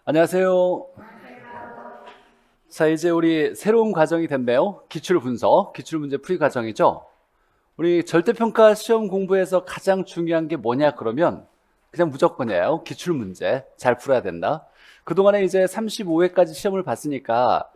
안녕하세요. 자, 이제 우리 새로운 과정이 됐네요. 기출 분석, 기출 문제 풀이 과정이죠. 우리 절대평가 시험 공부에서 가장 중요한 게 뭐냐 그러면 그냥 무조건이에요. 기출 문제 잘 풀어야 된다. 그동안에 이제 35회까지 시험을 봤으니까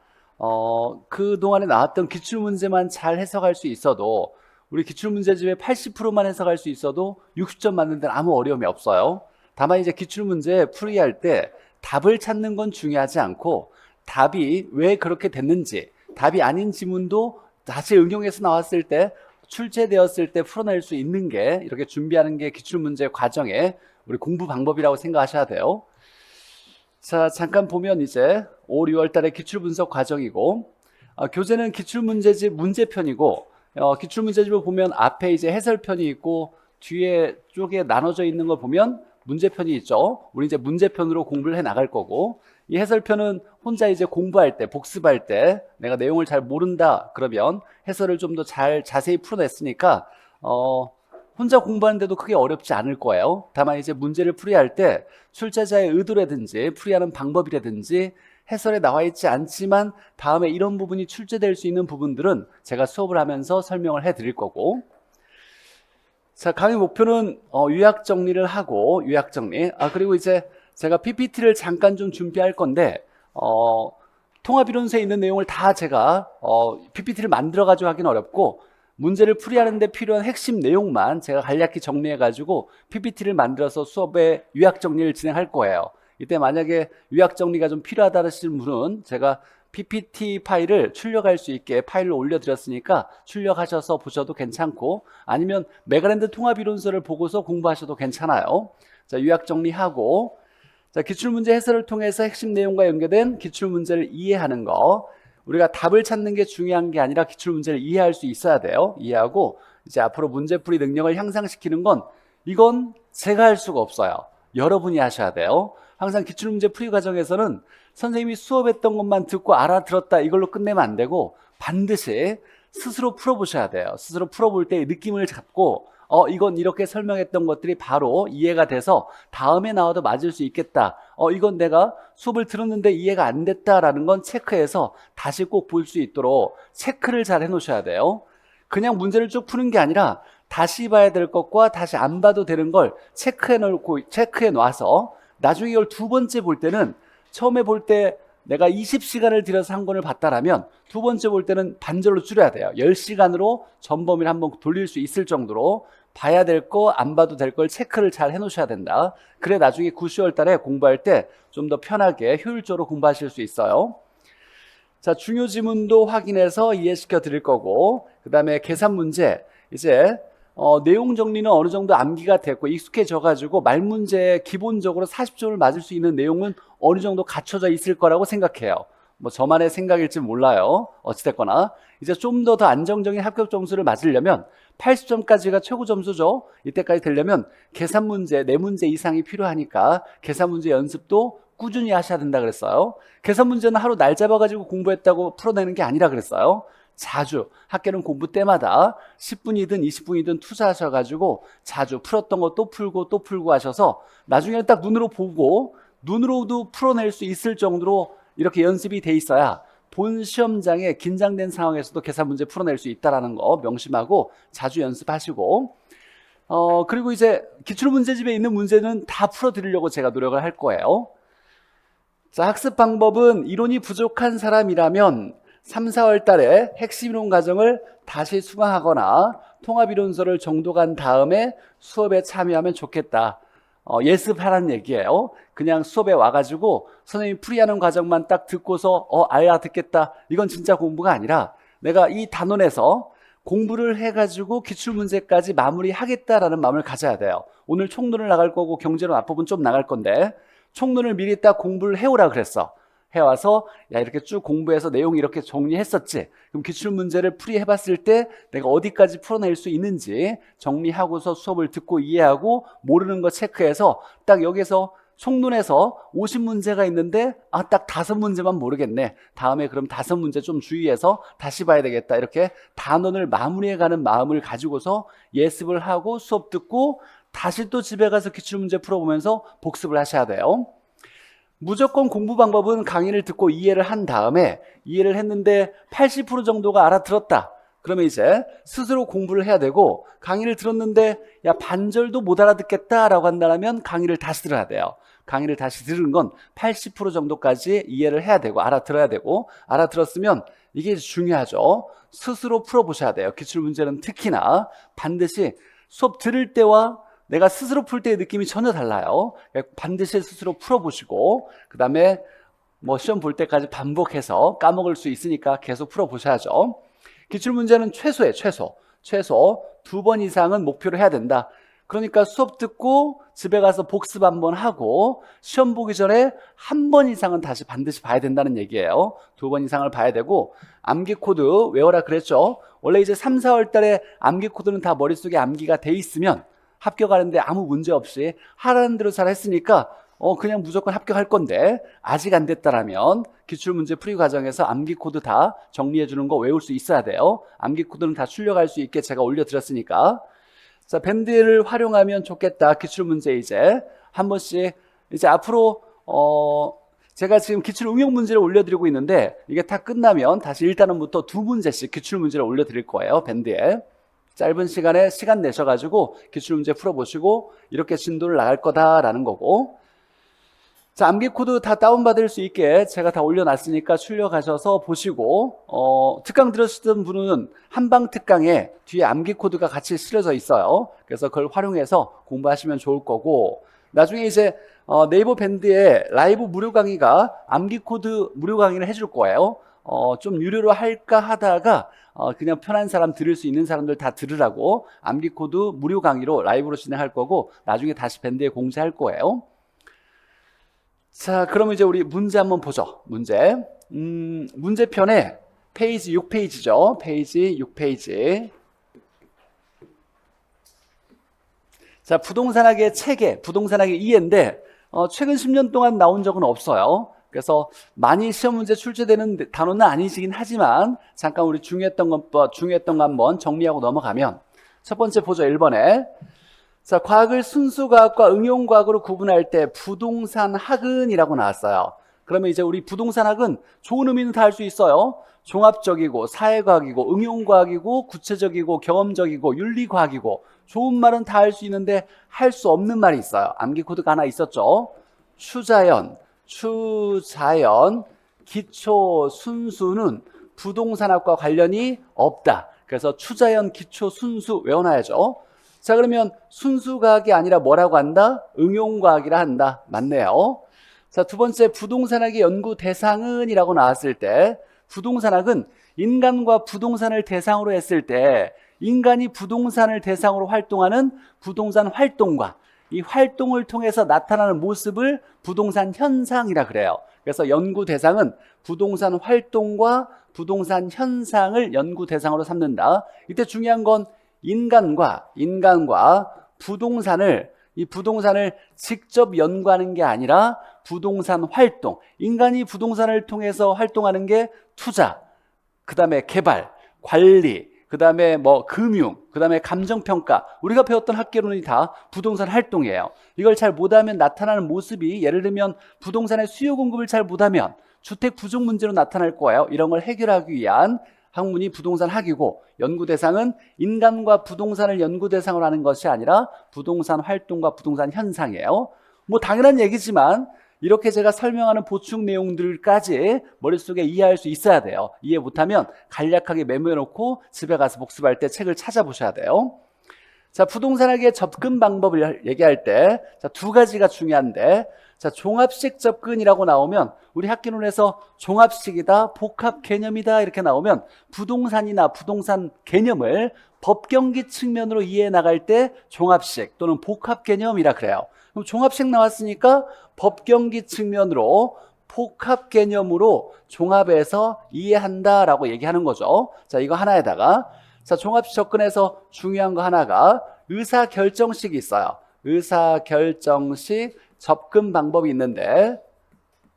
그동안에 나왔던 기출 문제만 잘 해석할 수 있어도 우리 기출 문제집의 80%만 해석할 수 있어도 60점 맞는 데는 아무 어려움이 없어요. 다만 이제 기출 문제 풀이할 때 답을 찾는 건 중요하지 않고 답이 왜 그렇게 됐는지, 답이 아닌 지문도 다시 응용해서 나왔을 때, 출제되었을 때 풀어낼 수 있는 게 이렇게 준비하는 게 기출문제 과정의 우리 공부 방법이라고 생각하셔야 돼요. 자, 잠깐 보면 이제 5, 6월 달에 기출분석 과정이고, 교재는 기출문제집 문제편이고, 기출문제집을 보면 앞에 이제 해설편이 있고, 뒤에 쪽에 나눠져 있는 걸 보면 문제편이 있죠. 우리 이제 문제편으로 공부를 해 나갈 거고, 이 해설편은 혼자 이제 공부할 때, 복습할 때, 내가 내용을 잘 모른다 그러면 해설을 좀 더 잘 자세히 풀어냈으니까, 혼자 공부하는데도 크게 어렵지 않을 거예요. 다만 이제 문제를 풀이할 때 출제자의 의도라든지 풀이하는 방법이라든지 해설에 나와 있지 않지만 다음에 이런 부분이 출제될 수 있는 부분들은 제가 수업을 하면서 설명을 해 드릴 거고, 자, 강의 목표는 요약 정리를 하고, 요약 정리. 그리고 이제 제가 PPT를 잠깐 좀 준비할 건데, 통합이론서에 있는 내용을 다 제가 PPT를 만들어 가지고 하긴 어렵고, 문제를 풀이하는 데 필요한 핵심 내용만 제가 간략히 정리해 가지고 PPT를 만들어서 수업에 요약 정리를 진행할 거예요. 이때 만약에 요약 정리가 좀 필요하다 하시는 분은 제가 PPT 파일을 출력할 수 있게 파일로 올려드렸으니까 출력하셔서 보셔도 괜찮고, 아니면 메가랜드 통합이론서를 보고서 공부하셔도 괜찮아요. 자, 요약 정리하고, 자, 기출문제 해설을 통해서 핵심 내용과 연계된 기출문제를 이해하는 거. 우리가 답을 찾는 게 중요한 게 아니라 기출문제를 이해할 수 있어야 돼요. 이해하고 이제 앞으로 문제풀이 능력을 향상시키는 건, 이건 제가 할 수가 없어요. 여러분이 하셔야 돼요. 항상 기출문제 풀이 과정에서는 선생님이 수업했던 것만 듣고 알아들었다 이걸로 끝내면 안 되고 반드시 스스로 풀어보셔야 돼요. 스스로 풀어볼 때 느낌을 잡고 이건 이렇게 설명했던 것들이 바로 이해가 돼서 다음에 나와도 맞을 수 있겠다. 이건 내가 수업을 들었는데 이해가 안 됐다라는 건 체크해서 다시 꼭 볼 수 있도록 체크를 잘 해놓으셔야 돼요. 그냥 문제를 쭉 푸는 게 아니라 다시 봐야 될 것과 다시 안 봐도 되는 걸 체크해 놔서 나중에 이걸 두 번째 볼 때는, 처음에 볼 때 내가 20시간을 들여서 한 권을 봤다라면 두 번째 볼 때는 반절로 줄여야 돼요. 10시간으로 전범위를 한번 돌릴 수 있을 정도로 봐야 될 거, 안 봐도 될 걸 체크를 잘 해놓으셔야 된다. 그래 나중에 9, 10월 달에 공부할 때 좀 더 편하게 효율적으로 공부하실 수 있어요. 자, 중요 지문도 확인해서 이해시켜 드릴 거고, 그 다음에 계산 문제, 이제 내용 정리는 어느 정도 암기가 됐고 익숙해져 가지고 말 문제에 기본적으로 40점을 맞을 수 있는 내용은 어느 정도 갖춰져 있을 거라고 생각해요. 뭐 저만의 생각일지 몰라요. 어찌됐거나 이제 좀 더 안정적인 합격 점수를 맞으려면 80점까지가 최고 점수죠. 이때까지 되려면 계산 문제 4문제 이상이 필요하니까 계산 문제 연습도 꾸준히 하셔야 된다 그랬어요. 계산 문제는 하루 날 잡아가지고 공부했다고 풀어내는 게 아니라 그랬어요. 자주 학교는 공부 때마다 10분이든 20분이든 투자하셔가지고 자주 풀었던 거 또 풀고 하셔서 나중에는 딱 눈으로 보고 눈으로도 풀어낼 수 있을 정도로 이렇게 연습이 돼 있어야 본 시험장에 긴장된 상황에서도 계산 문제 풀어낼 수 있다는 거 명심하고 자주 연습하시고, 그리고 이제 기출문제집에 있는 문제는 다 풀어드리려고 제가 노력을 할 거예요. 자, 학습 방법은 이론이 부족한 사람이라면 3, 4월 달에 핵심 이론 과정을 다시 수강하거나 통합이론서를 정독한 다음에 수업에 참여하면 좋겠다. 예습하라는 얘기예요. 그냥 수업에 와가지고 선생님이 풀이하는 과정만 딱 듣고서 알아듣겠다. 이건 진짜 공부가 아니라 내가 이 단원에서 공부를 해가지고 기출문제까지 마무리하겠다라는 마음을 가져야 돼요. 오늘 총론을 나갈 거고 경제론 앞부분 좀 나갈 건데 총론을 미리 딱 공부를 해오라 그랬어. 해와서 야 이렇게 쭉 공부해서 내용 이렇게 정리했었지. 그럼 기출문제를 풀이해봤을 때 내가 어디까지 풀어낼 수 있는지 정리하고서 수업을 듣고 이해하고 모르는 거 체크해서 딱 여기서 총론에서 50문제가 있는데 딱 5문제만 모르겠네. 다음에 그럼 5문제 좀 주의해서 다시 봐야 되겠다. 이렇게 단원을 마무리해가는 마음을 가지고서 예습을 하고 수업 듣고 다시 또 집에 가서 기출문제 풀어보면서 복습을 하셔야 돼요. 무조건 공부 방법은 강의를 듣고 이해를 한 다음에 이해를 했는데 80% 정도가 알아들었다. 그러면 이제 스스로 공부를 해야 되고, 강의를 들었는데 야 반절도 못 알아듣겠다라고 한다면 강의를 다시 들어야 돼요. 강의를 다시 들은 건 80% 정도까지 이해를 해야 되고 알아들어야 되고, 알아들었으면 이게 중요하죠. 스스로 풀어보셔야 돼요. 기출문제는 특히나 반드시 수업 들을 때와 내가 스스로 풀 때의 느낌이 전혀 달라요. 반드시 스스로 풀어보시고, 그 다음에 뭐 시험 볼 때까지 반복해서 까먹을 수 있으니까 계속 풀어보셔야죠. 기출문제는 최소에 최소 2번 이상은 목표로 해야 된다. 그러니까 수업 듣고 집에 가서 복습 한번 하고 시험 보기 전에 한 번 이상은 다시 반드시 봐야 된다는 얘기예요. 2번 이상을 봐야 되고, 암기 코드 외워라 그랬죠. 원래 이제 3, 4월 달에 암기 코드는 다 머릿속에 암기가 돼 있으면 합격하는데 아무 문제 없이 하라는 대로 잘 했으니까 그냥 무조건 합격할 건데, 아직 안 됐다라면 기출문제 풀이 과정에서 암기 코드 다 정리해 주는 거 외울 수 있어야 돼요. 암기 코드는 다 출력할 수 있게 제가 올려드렸으니까. 자, 밴드를 활용하면 좋겠다. 기출문제 이제 한 번씩 이제 앞으로 제가 지금 기출 응용 문제를 올려드리고 있는데, 이게 다 끝나면 다시 1단원부터 2문제씩 기출문제를 올려드릴 거예요. 밴드에 짧은 시간에 시간 내셔가지고 기출문제 풀어보시고 이렇게 진도를 나갈 거다라는 거고, 자, 암기 코드 다 다운받을 수 있게 제가 다 올려놨으니까 출력하셔서 보시고, 특강 들으시던 분은 한방 특강에 뒤에 암기 코드가 같이 실려져 있어요. 그래서 그걸 활용해서 공부하시면 좋을 거고, 나중에 이제 네이버 밴드에 라이브 무료 강의가 암기 코드 무료 강의를 해줄 거예요. 좀 유료로 할까 하다가 그냥 편한 사람, 들을 수 있는 사람들 다 들으라고 암기 코드 무료 강의로 라이브로 진행할 거고, 나중에 다시 밴드에 공지할 거예요. 자, 그럼 이제 우리 문제 한번 보죠. 문제편에 페이지 6페이지죠. 페이지 6페이지. 자, 부동산학의 체계, 부동산학의 이해인데 최근 10년 동안 나온 적은 없어요. 그래서 많이 시험 문제 출제되는 단어는 아니긴 하지만 잠깐 우리 중요했던 거 한번 정리하고 넘어가면, 첫 번째 보죠. 1번에 자, 과학을 순수과학과 응용과학으로 구분할 때 부동산학은이라고 나왔어요. 그러면 이제 우리 부동산학은 좋은 의미는 다 할 수 있어요. 종합적이고 사회과학이고 응용과학이고 구체적이고 경험적이고 윤리과학이고, 좋은 말은 다 할 수 있는데 할 수 없는 말이 있어요. 암기 코드가 하나 있었죠. 추자연, 기초, 순수는 부동산학과 관련이 없다. 그래서 추자연, 기초, 순수 외워놔야죠. 자, 그러면 순수과학이 아니라 뭐라고 한다? 응용과학이라 한다. 맞네요. 자, 두 번째 부동산학의 연구 대상은 이라고 나왔을 때, 부동산학은 인간과 부동산을 대상으로 했을 때 인간이 부동산을 대상으로 활동하는 부동산 활동과 이 활동을 통해서 나타나는 모습을 부동산 현상이라 그래요. 그래서 연구 대상은 부동산 활동과 부동산 현상을 연구 대상으로 삼는다. 이때 중요한 건 인간과 부동산을, 이 부동산을 직접 연구하는 게 아니라 부동산 활동, 인간이 부동산을 통해서 활동하는 게 투자, 그 다음에 개발, 관리, 그 다음에 뭐 금융, 그 다음에 감정평가, 우리가 배웠던 학계론이 다 부동산 활동이에요. 이걸 잘 못하면 나타나는 모습이, 예를 들면 부동산의 수요 공급을 잘 못하면 주택 부족 문제로 나타날 거예요. 이런 걸 해결하기 위한 학문이 부동산 학이고, 연구 대상은 인간과 부동산을 연구 대상으로 하는 것이 아니라 부동산 활동과 부동산 현상이에요. 뭐 당연한 얘기지만 이렇게 제가 설명하는 보충 내용들까지 머릿속에 이해할 수 있어야 돼요. 이해 못하면 간략하게 메모해 놓고 집에 가서 복습할 때 책을 찾아보셔야 돼요. 자, 부동산학의 접근 방법을 얘기할 때 두 가지가 중요한데, 자, 종합식 접근이라고 나오면 우리 학기론에서 종합식이다, 복합 개념이다 이렇게 나오면 부동산이나 부동산 개념을 법경기 측면으로 이해해 나갈 때 종합식 또는 복합 개념이라 그래요. 그럼 종합식 나왔으니까 법경기 측면으로 복합 개념으로 종합해서 이해한다라고 얘기하는 거죠. 자, 이거 하나에다가, 자, 종합식 접근에서 중요한 거 하나가 의사결정식이 있어요. 의사결정식 접근 방법이 있는데,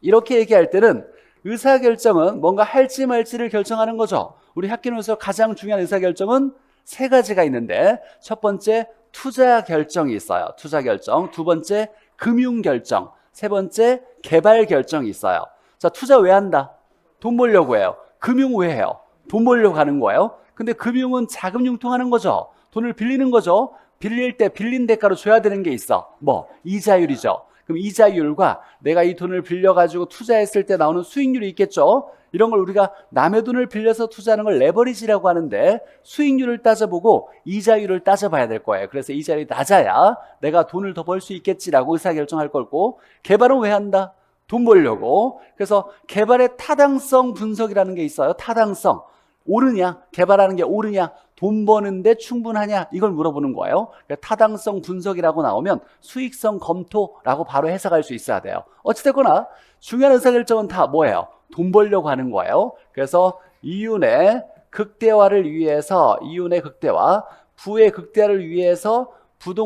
이렇게 얘기할 때는 의사결정은 뭔가 할지 말지를 결정하는 거죠. 우리 학기론에서 가장 중요한 의사결정은 세 가지가 있는데, 첫 번째 투자 결정이 있어요. 투자 결정. 두 번째 금융 결정. 세 번째 개발 결정이 있어요. 자, 투자 왜 한다? 돈 벌려고 해요. 금융 왜 해요? 돈 벌려고 하는 거예요. 근데 금융은 자금 융통하는 거죠. 돈을 빌리는 거죠. 빌릴 때 빌린 대가로 줘야 되는 게 있어. 뭐? 이자율이죠. 그럼 이자율과 내가 이 돈을 빌려가지고 투자했을 때 나오는 수익률이 있겠죠. 이런 걸 우리가 남의 돈을 빌려서 투자하는 걸 레버리지라고 하는데 수익률을 따져보고 이자율을 따져봐야 될 거예요. 그래서 이자율이 낮아야 내가 돈을 더 벌 수 있겠지라고 의사결정할 거고, 개발은 왜 한다? 돈 벌려고. 그래서 개발의 타당성 분석이라는 게 있어요. 타당성. 옳으냐? 개발하는 게 옳으냐? 돈 버는데 충분하냐? 이걸 물어보는 거예요. 그러니까 타당성 분석이라고 나오면 수익성 검토라고 바로 해석할 수 있어야 돼요. 어찌됐거나 중요한 의사결정은 다 뭐예요? 돈 벌려고 하는 거예요. 그래서 이윤의 극대화를 위해서, 이윤의 극대화, 부의 극대화를 위해서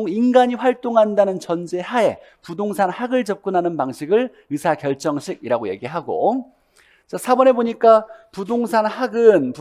인간이 활동한다는 전제 하에 부동산 학을 접근하는 방식을 의사결정식이라고 얘기하고, 자, 4번에 보니까 부동산 학은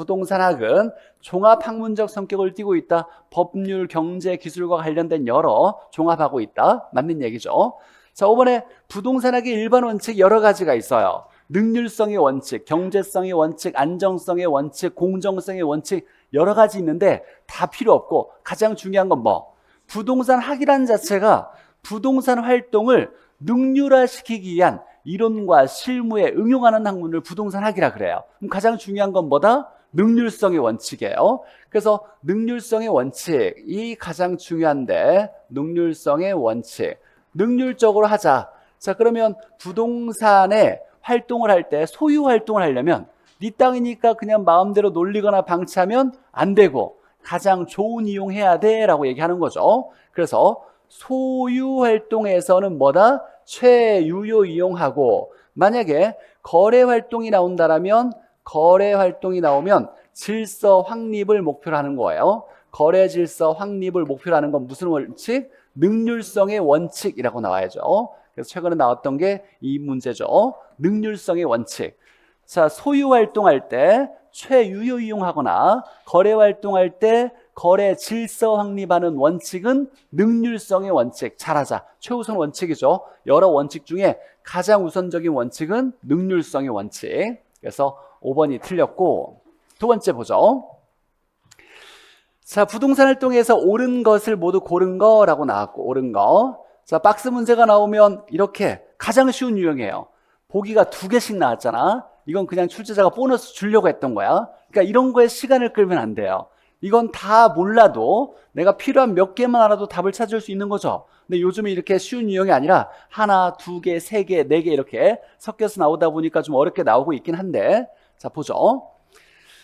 종합학문적 성격을 띠고 있다. 법률, 경제, 기술과 관련된 여러 종합하고 있다. 맞는 얘기죠. 자, 5번에 부동산학의 일반 원칙 여러 가지가 있어요. 능률성의 원칙, 경제성의 원칙, 안정성의 원칙, 공정성의 원칙 여러 가지 있는데 다 필요 없고 가장 중요한 건 뭐? 부동산 학이라는 자체가 부동산 활동을 능률화시키기 위한 이론과 실무에 응용하는 학문을 부동산 학이라 그래요. 그럼 가장 중요한 건 뭐다? 능률성의 원칙이에요. 그래서 능률성의 원칙이 가장 중요한데, 능률성의 원칙, 능률적으로 하자. 자, 그러면 부동산에 활동을 할 때, 소유 활동을 하려면 네 땅이니까 그냥 마음대로 놀리거나 방치하면 안 되고 가장 좋은 이용해야 돼 라고 얘기하는 거죠. 그래서 소유 활동에서는 뭐다? 최유효 이용하고, 만약에 거래 활동이 나온다면 질서 확립을 목표로 하는 거예요. 거래 질서 확립을 목표로 하는 건 무슨 원칙? 능률성의 원칙이라고 나와야죠. 그래서 최근에 나왔던 게 이 문제죠. 능률성의 원칙. 자, 소유 활동할 때 최유효 이용하거나 거래 활동할 때 거래 질서 확립하는 원칙은 능률성의 원칙. 잘하자. 최우선 원칙이죠. 여러 원칙 중에 가장 우선적인 원칙은 능률성의 원칙. 그래서 5번이 틀렸고, 두 번째 보죠. 자, 부동산 활동에서 옳은 것을 모두 고른 거라고 나왔고, 옳은 거. 자, 박스 문제가 나오면 이렇게 가장 쉬운 유형이에요. 보기가 2개씩 나왔잖아. 이건 그냥 출제자가 보너스 주려고 했던 거야. 그러니까 이런 거에 시간을 끌면 안 돼요. 이건 다 몰라도 내가 필요한 몇 개만 알아도 답을 찾을 수 있는 거죠. 근데 요즘에 이렇게 쉬운 유형이 아니라 하나, 2개, 3개, 4개 이렇게 섞여서 나오다 보니까 좀 어렵게 나오고 있긴 한데, 자, 보죠.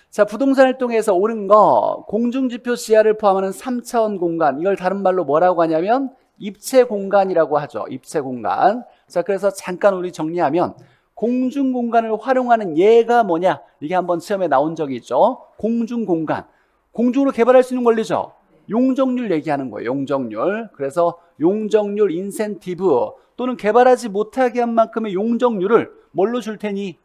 자, 부동산 활동에서 옳은 거, 공중지표 지하를 포함하는 3차원 공간, 이걸 다른 말로 뭐라고 하냐면 입체 공간이라고 하죠. 입체 공간. 자, 그래서 잠깐 우리 정리하면 공중공간을 활용하는 예가 뭐냐? 이게 한번 시험에 나온 적이 있죠. 공중공간. 공중으로 개발할 수 있는 권리죠. 용적률 얘기하는 거예요. 용적률. 그래서 용적률 인센티브 또는 개발하지 못하게 한 만큼의 용적률을 뭘로 줄 테니?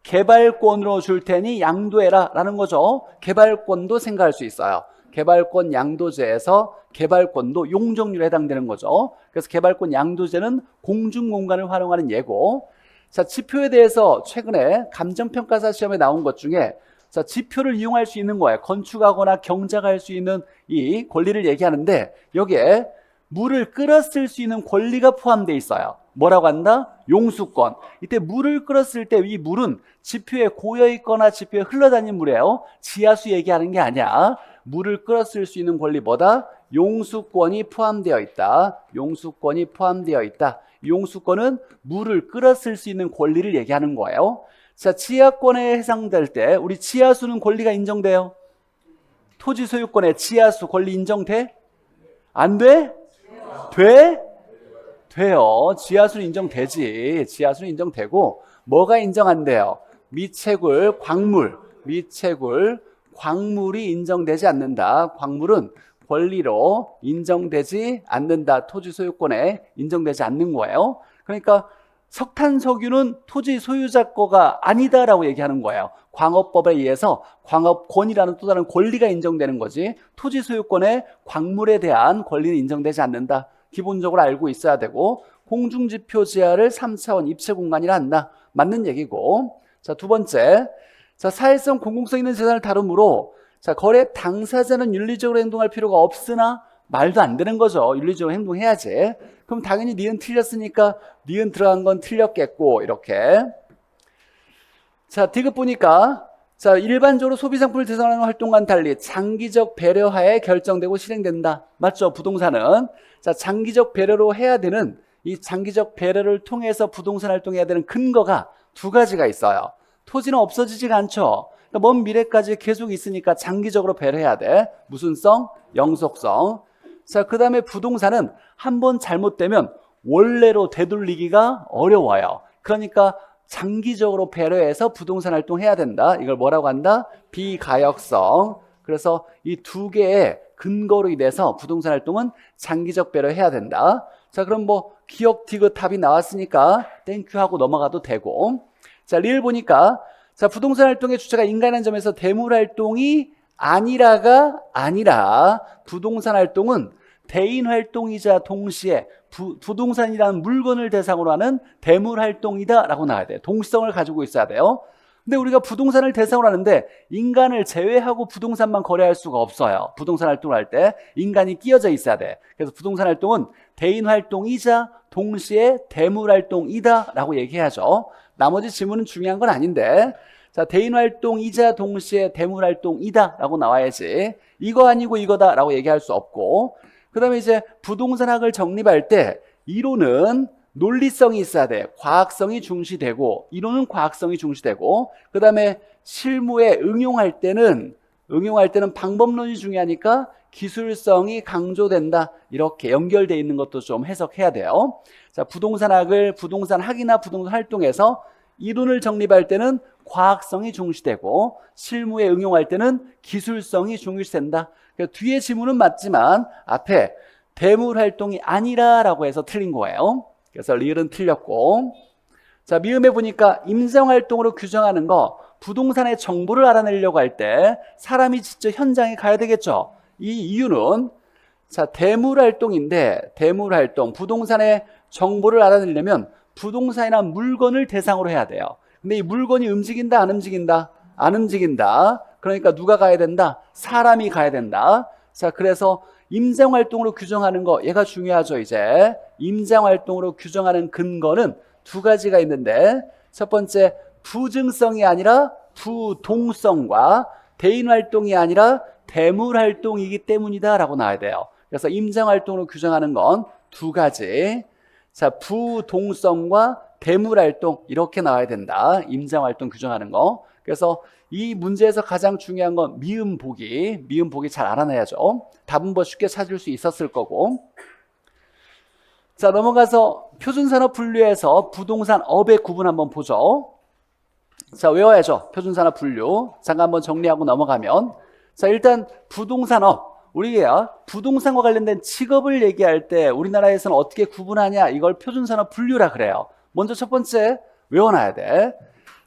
개발권으로 줄 테니 양도해라 라는 거죠. 개발권도 생각할 수 있어요. 개발권 양도제에서 개발권도 용적률에 해당되는 거죠. 그래서 개발권 양도제는 공중공간을 활용하는 예고, 자, 지표에 대해서 최근에 감정평가사 시험에 나온 것 중에 자, 지표를 이용할 수 있는 거예요. 건축하거나 경작할 수 있는 이 권리를 얘기하는데 여기에 물을 끓여 쓸 수 있는 권리가 포함되어 있어요. 뭐라고 한다? 용수권. 이때 물을 끓였을 때 이 물은 지표에 고여 있거나 지표에 흘러다니는 물이에요. 지하수 얘기하는 게 아니야. 물을 끓여 쓸 수 있는 권리 뭐다? 용수권이 포함되어 있다. 용수권이 포함되어 있다. 용수권은 물을 끓여 쓸 수 있는 권리를 얘기하는 거예요. 자, 지하권에 해당될 때 우리 지하수는 권리가 인정돼요? 토지 소유권에 지하수 권리 인정돼? 안 돼? 돼? 돼요. 지하수는 인정되지. 지하수는 인정되고 뭐가 인정 안 돼요? 미채굴, 광물이 인정되지 않는다. 광물은 권리로 인정되지 않는다. 토지 소유권에 인정되지 않는 거예요. 그러니까 석탄, 석유는 토지 소유자 거가 아니다라고 얘기하는 거예요. 광업법에 의해서 광업권이라는 또 다른 권리가 인정되는 거지 토지 소유권에 광물에 대한 권리는 인정되지 않는다. 기본적으로 알고 있어야 되고, 공중지표 지하를 3차원 입체 공간이라 한다. 맞는 얘기고. 자, 두 번째. 자, 사회성, 공공성 있는 재산을 다루므로 자, 거래 당사자는 윤리적으로 행동할 필요가 없으나 말도 안 되는 거죠. 윤리적으로 행동해야지. 그럼 당연히 니은 틀렸으니까 니은 들어간 건 틀렸겠고 이렇게. 자, 디귿 보니까 자, 일반적으로 소비상품을 대상화하는 활동과는 달리 장기적 배려하에 결정되고 실행된다. 맞죠? 부동산은 자, 장기적 배려로 해야 되는 이 장기적 배려를 통해서 부동산 활동해야 되는 근거가 두 가지가 있어요. 토지는 없어지지가 않죠. 그러니까 먼 미래까지 계속 있으니까 장기적으로 배려해야 돼. 무슨 성? 영속성. 자, 그 다음에 부동산은 한번 잘못되면 원래로 되돌리기가 어려워요. 그러니까 장기적으로 배려해서 부동산 활동해야 된다. 이걸 뭐라고 한다? 비가역성. 그래서 이 두 개의 근거로 인해서 부동산 활동은 장기적 배려해야 된다. 자, 그럼 뭐 기억, 디귿 답이 나왔으니까 땡큐 하고 넘어가도 되고. 자, 리을 보니까 자, 부동산 활동의 주체가 인간이라는 점에서 대물 활동이 아니라가 아니라 부동산 활동은 대인 활동이자 동시에 부동산이라는 물건을 대상으로 하는 대물 활동이다 라고 나와야 돼요. 동시성을 가지고 있어야 돼요. 근데 우리가 부동산을 대상으로 하는데 인간을 제외하고 부동산만 거래할 수가 없어요. 부동산 활동을 할 때 인간이 끼어져 있어야 돼. 그래서 부동산 활동은 대인 활동이자 동시에 대물 활동이다 라고 얘기해야죠. 나머지 지문은 중요한 건 아닌데 자, 대인 활동이자 동시에 대물 활동이다 라고 나와야지 이거 아니고 이거다 라고 얘기할 수 없고 그 다음에 이제 부동산학을 정립할 때 이론은 논리성이 있어야 돼. 과학성이 중시되고 이론은 과학성이 중시되고 그 다음에 실무에 응용할 때는 방법론이 중요하니까 기술성이 강조된다. 이렇게 연결되어 있는 것도 좀 해석해야 돼요. 자, 부동산학을 부동산학이나 부동산 활동에서 이론을 정립할 때는 과학성이 중시되고 실무에 응용할 때는 기술성이 중시된다. 뒤에 지문은 맞지만 앞에 대물 활동이 아니라 라고 해서 틀린 거예요. 그래서 리을은 틀렸고 자, 미음에 보니까 임장 활동으로 규정하는 거 부동산의 정보를 알아내려고 할 때 사람이 직접 현장에 가야 되겠죠. 이 이유는 자, 대물 활동인데 대물 활동 부동산의 정보를 알아내려면 부동산이나 물건을 대상으로 해야 돼요. 근데 이 물건이 움직인다 안 움직인다? 안 움직인다. 그러니까 누가 가야 된다? 사람이 가야 된다. 자, 그래서 임장활동으로 규정하는 거 얘가 중요하죠. 이제 임장활동으로 규정하는 근거는 두 가지가 있는데 첫 번째 부증성이 아니라 부동성과 대인활동이 아니라 대물활동이기 때문이다 라고 나와야 돼요. 그래서 임장활동으로 규정하는 건 두 가지. 자, 부동성과 대물활동 이렇게 나와야 된다. 임장활동 규정하는 거. 그래서 이 문제에서 가장 중요한 건 미음 보기 잘 알아내야죠. 답은 뭐 쉽게 찾을 수 있었을 거고. 자, 넘어가서 표준산업 분류에서 부동산 업의 구분 한번 보죠. 자, 외워야죠. 표준산업 분류. 잠깐 한번 정리하고 넘어가면 자, 일단 부동산업 우리가 부동산과 관련된 직업을 얘기할 때 우리나라에서는 어떻게 구분하냐 이걸 표준산업 분류라 그래요. 먼저 첫 번째 외워놔야 돼.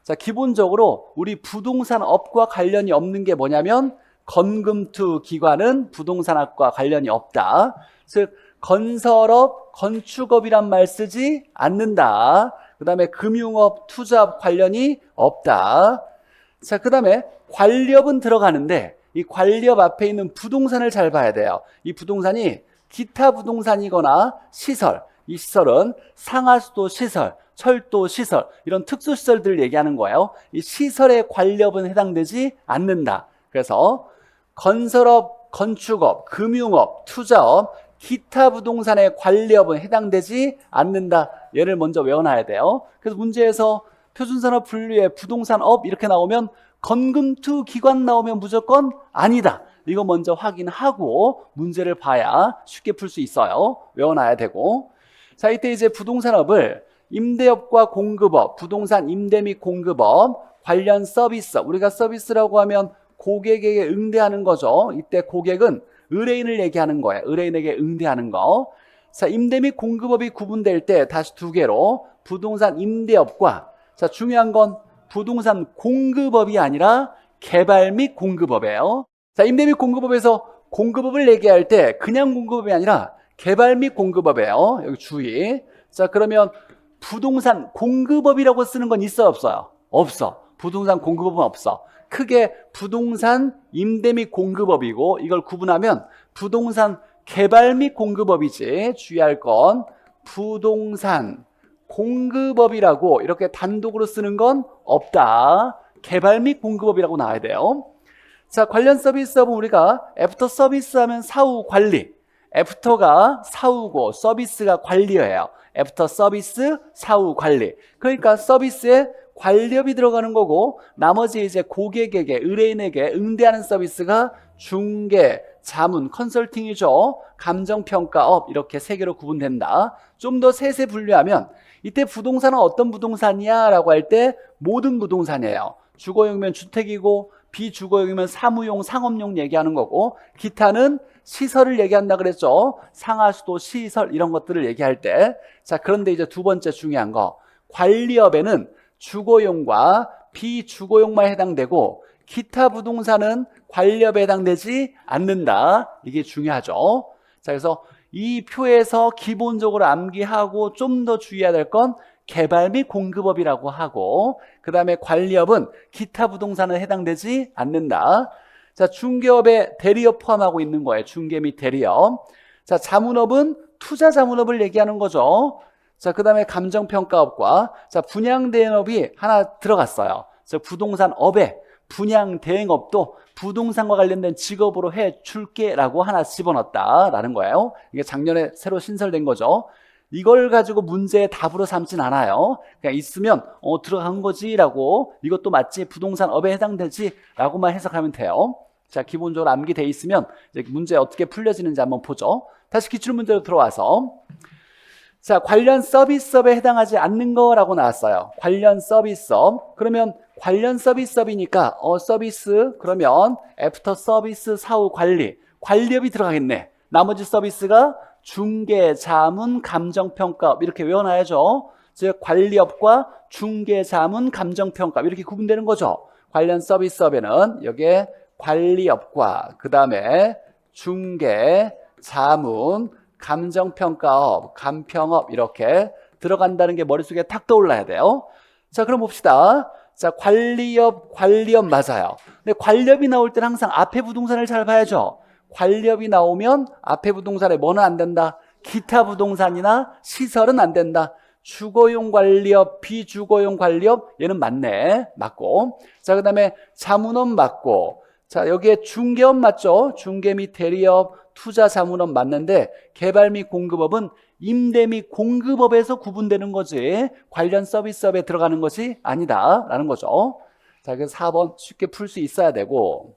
자, 기본적으로 우리 부동산업과 관련이 없는 게 뭐냐면 건금투 기관은 부동산학과 관련이 없다. 즉 건설업, 건축업이란 말 쓰지 않는다. 그 다음에 금융업, 투자업 관련이 없다. 자, 그 다음에 관리업은 들어가는데 이 관리업 앞에 있는 부동산을 잘 봐야 돼요. 이 부동산이 기타 부동산이거나 시설, 이 시설은 상하수도 시설, 철도 시설 이런 특수 시설들을 얘기하는 거예요. 이 시설의 관리업은 해당되지 않는다. 그래서 건설업, 건축업, 금융업, 투자업, 기타 부동산의 관리업은 해당되지 않는다. 얘를 먼저 외워놔야 돼요. 그래서 문제에서 표준산업 분류의 부동산업 이렇게 나오면 건금투 기관 나오면 무조건 아니다. 이거 먼저 확인하고 문제를 봐야 쉽게 풀 수 있어요. 외워놔야 되고. 자, 이때 이제 부동산업을 임대업과 공급업, 부동산 임대 및 공급업, 관련 서비스. 우리가 서비스라고 하면 고객에게 응대하는 거죠. 이때 고객은 의뢰인을 얘기하는 거예요. 의뢰인에게 응대하는 거. 자, 임대 및 공급업이 구분될 때 다시 두 개로 부동산 임대업과 자, 중요한 건 부동산 공급업이 아니라 개발 및 공급업이에요. 자, 임대 및 공급업에서 공급업을 얘기할 때 그냥 공급업이 아니라 개발 및 공급업이에요. 여기 주의. 자, 그러면 부동산 공급업이라고 쓰는 건 있어요, 없어요? 없어. 부동산 공급업은 없어. 크게 부동산 임대 및 공급업이고, 이걸 구분하면 부동산 개발 및 공급업이지. 주의할 건 부동산 공급업이라고 이렇게 단독으로 쓰는 건 없다. 개발 및 공급업이라고 나와야 돼요. 자, 관련 서비스업은 우리가 애프터 서비스 하면 사후 관리. 애프터가 사후고 서비스가 관리예요. 애프터 서비스, 사후 관리. 그러니까 서비스에 관리업이 들어가는 거고, 나머지 이제 고객에게, 의뢰인에게 응대하는 서비스가 중개, 자문, 컨설팅이죠. 감정평가업, 이렇게 세 개로 구분된다. 좀 더 세세 분류하면 이때 부동산은 어떤 부동산이야? 라고 할 때 모든 부동산이에요. 주거용이면 주택이고, 비주거용이면 사무용, 상업용 얘기하는 거고, 기타는 시설을 얘기한다 그랬죠. 상하수도, 시설 이런 것들을 얘기할 때. 자, 그런데 이제 두 번째 중요한 거, 관리업에는 주거용과 비주거용만 해당되고 기타 부동산은 관리업에 해당되지 않는다. 이게 중요하죠. 자, 그래서 이 표에서 기본적으로 암기하고 좀 더 주의해야 될 건 개발 및 공급업이라고 하고, 그 다음에 관리업은 기타 부동산은 해당되지 않는다. 자, 중개업에 대리업 포함하고 있는 거예요. 중개 및 대리업. 자, 자문업은 투자 자문업을 얘기하는 거죠. 자, 그 다음에 감정평가업과, 자, 분양대행업이 하나 들어갔어요. 자, 부동산업에 분양대행업도 부동산과 관련된 직업으로 해줄게 라고 하나 집어넣었다라는 거예요. 이게 작년에 새로 신설된 거죠. 이걸 가지고 문제의 답으로 삼진 않아요. 그냥 있으면 들어간 거지 라고, 이것도 맞지, 부동산업에 해당되지 라고만 해석하면 돼요. 자, 기본적으로 암기돼 있으면 이제 문제 어떻게 풀려지는지 한번 보죠. 다시 기출문제로 들어와서, 자, 관련 서비스업에 해당하지 않는 거라고 나왔어요. 관련 서비스업. 그러면 관련 서비스업이니까 서비스, 그러면 애프터 서비스, 사후 관리, 관리업이 들어가겠네. 나머지 서비스가 중개, 자문, 감정평가업 이렇게 외워놔야죠. 즉 관리업과 중개, 자문, 감정평가업 이렇게 구분되는 거죠. 관련 서비스업에는 여기에 관리업과 그 다음에 중개, 자문, 감정평가업, 감평업 이렇게 들어간다는 게 머릿속에 탁 떠올라야 돼요. 자, 그럼 봅시다. 자, 관리업 맞아요. 근데 관리업이 나올 때는 항상 앞에 부동산을 잘 봐야죠. 관리업이 나오면 앞에 부동산에 뭐는 안 된다? 기타 부동산이나 시설은 안 된다. 주거용 관리업, 비주거용 관리업 얘는 맞네. 맞고. 자, 그 다음에 자문업 맞고. 자, 여기에 중개업 맞죠? 중개 및 대리업, 투자 자문업 맞는데 개발 및 공급업은 임대 및 공급업에서 구분되는 거지 관련 서비스업에 들어가는 것이 아니다 라는 거죠. 자, 그래서 4번 쉽게 풀 수 있어야 되고,